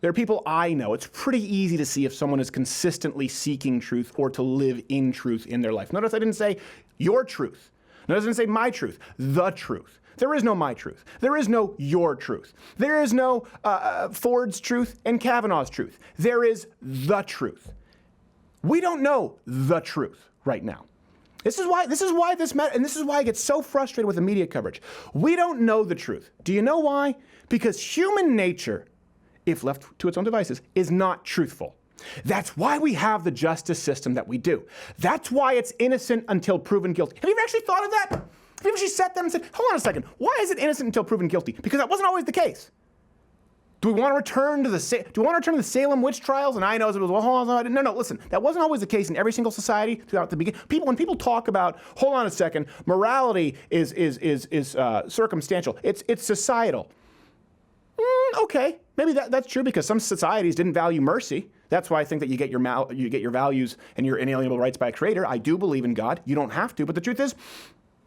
there are people I know. It's pretty easy to see if someone is consistently seeking truth or to live in truth in their life. Notice I didn't say your truth. Notice I didn't say my truth. The truth. There is no my truth. There is no your truth. There is no Ford's truth and Kavanaugh's truth. There is the truth. We don't know the truth right now. This is why this matters, and this is why I get so frustrated with the media coverage. We don't know the truth. Do you know why? Because human nature, if left to its own devices, is not truthful. That's why we have the justice system that we do. That's why it's innocent until proven guilty. Have you ever actually thought of that? Have you ever actually sat there and said, hold on a second, why is it innocent until proven guilty? Because that wasn't always the case. Do we want to return to the Salem witch trials? And I know it was, well, hold on, no, listen, that wasn't always the case in every single society throughout the beginning. When people talk about, hold on a second, morality is circumstantial. It's societal. Okay, maybe that's true because some societies didn't value mercy. That's why I think that you get your values and your inalienable rights by a creator. I do believe in God. You don't have to, but the truth is,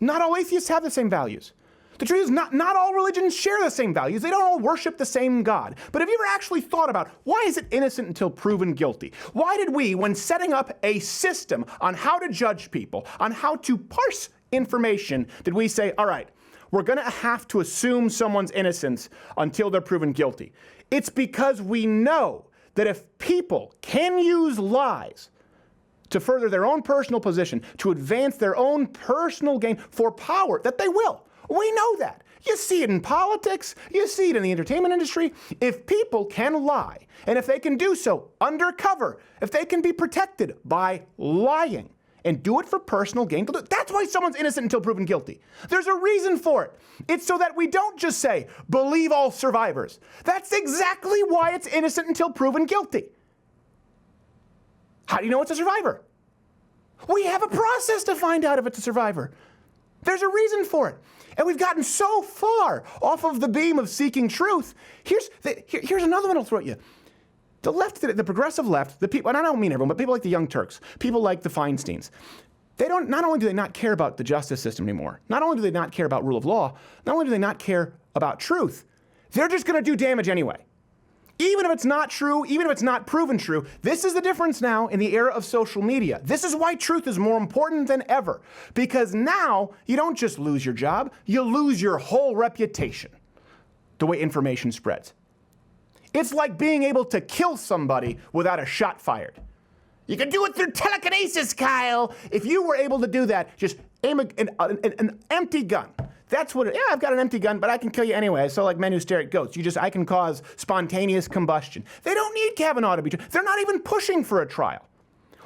not all atheists have the same values. The truth is, not all religions share the same values. They don't all worship the same God. But have you ever actually thought about why is it innocent until proven guilty? Why did we, when setting up a system on how to judge people, on how to parse information, did we say, all right, we're going to have to assume someone's innocence until they're proven guilty? It's because we know that if people can use lies to further their own personal position, to advance their own personal gain for power, that they will. We know that. You see it in politics, you see it in the entertainment industry. If people can lie, and if they can do so undercover, if they can be protected by lying and do it for personal gain, that's why someone's innocent until proven guilty. There's a reason for it. It's so that we don't just say, believe all survivors. That's exactly why it's innocent until proven guilty. How do you know it's a survivor? We have a process to find out if it's a survivor. There's a reason for it. And we've gotten so far off of the beam of seeking truth. Here's another one I'll throw at you. The left, the progressive left, the people, and I don't mean everyone, but people like the Young Turks, people like the Feinsteins, not only do they not care about the justice system anymore, not only do they not care about rule of law, not only do they not care about truth, they're just going to do damage anyway. Even if it's not true, even if it's not proven true, this is the difference now in the era of social media. This is why truth is more important than ever. Because now, you don't just lose your job, you lose your whole reputation, the way information spreads. It's like being able to kill somebody without a shot fired. You can do it through telekinesis, Kyle. If you were able to do that, just aim an empty gun. That's what I've got an empty gun, but I can kill you anyway. So like men who stare at goats, I can cause spontaneous combustion. They don't need Kavanaugh to be tried. They're not even pushing for a trial.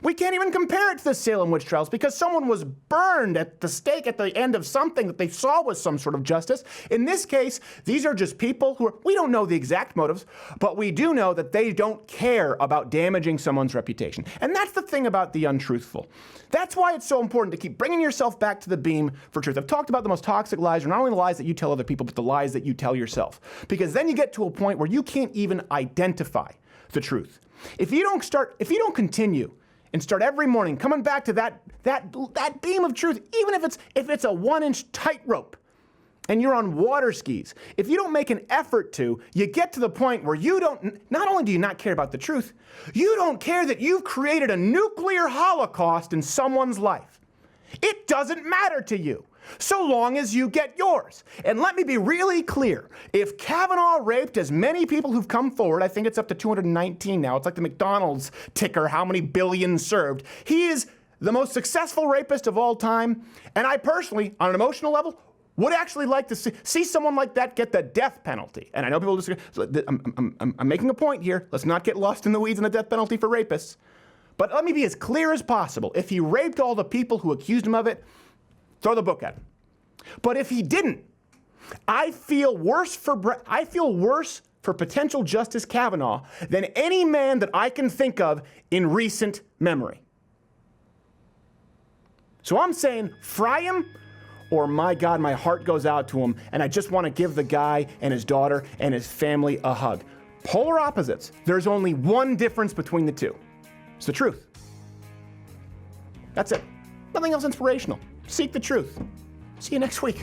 We can't even compare it to the Salem witch trials because someone was burned at the stake at the end of something that they saw was some sort of justice. In this case, these are just people we don't know the exact motives, but we do know that they don't care about damaging someone's reputation. And that's the thing about the untruthful. That's why it's so important to keep bringing yourself back to the beam for truth. I've talked about the most toxic lies are not only the lies that you tell other people, but the lies that you tell yourself. Because then you get to a point where you can't even identify the truth. If you don't continue and start every morning coming back to that beam of truth, even if it's a 1-inch tightrope and you're on water skis, if you don't make an effort to, you get to the point where not only do you not care about the truth, you don't care that you've created a nuclear holocaust in someone's life. It doesn't matter to you, so long as you get yours. And let me be really clear. If Kavanaugh raped as many people who've come forward, I think it's up to 219 now, it's like the McDonald's ticker, how many billions served, he is the most successful rapist of all time. And I personally, on an emotional level, would actually like to see someone like that get the death penalty. And I know people disagree. So I'm making a point here. Let's not get lost in the weeds on the death penalty for rapists. But let me be as clear as possible. If he raped all the people who accused him of it, throw the book at him. But if he didn't, I feel worse for potential Justice Kavanaugh than any man that I can think of in recent memory. So I'm saying fry him, or my God, my heart goes out to him, and I just want to give the guy and his daughter and his family a hug. Polar opposites. There's only one difference between the two. It's the truth. That's it. Nothing else inspirational. Seek the truth. See you next week.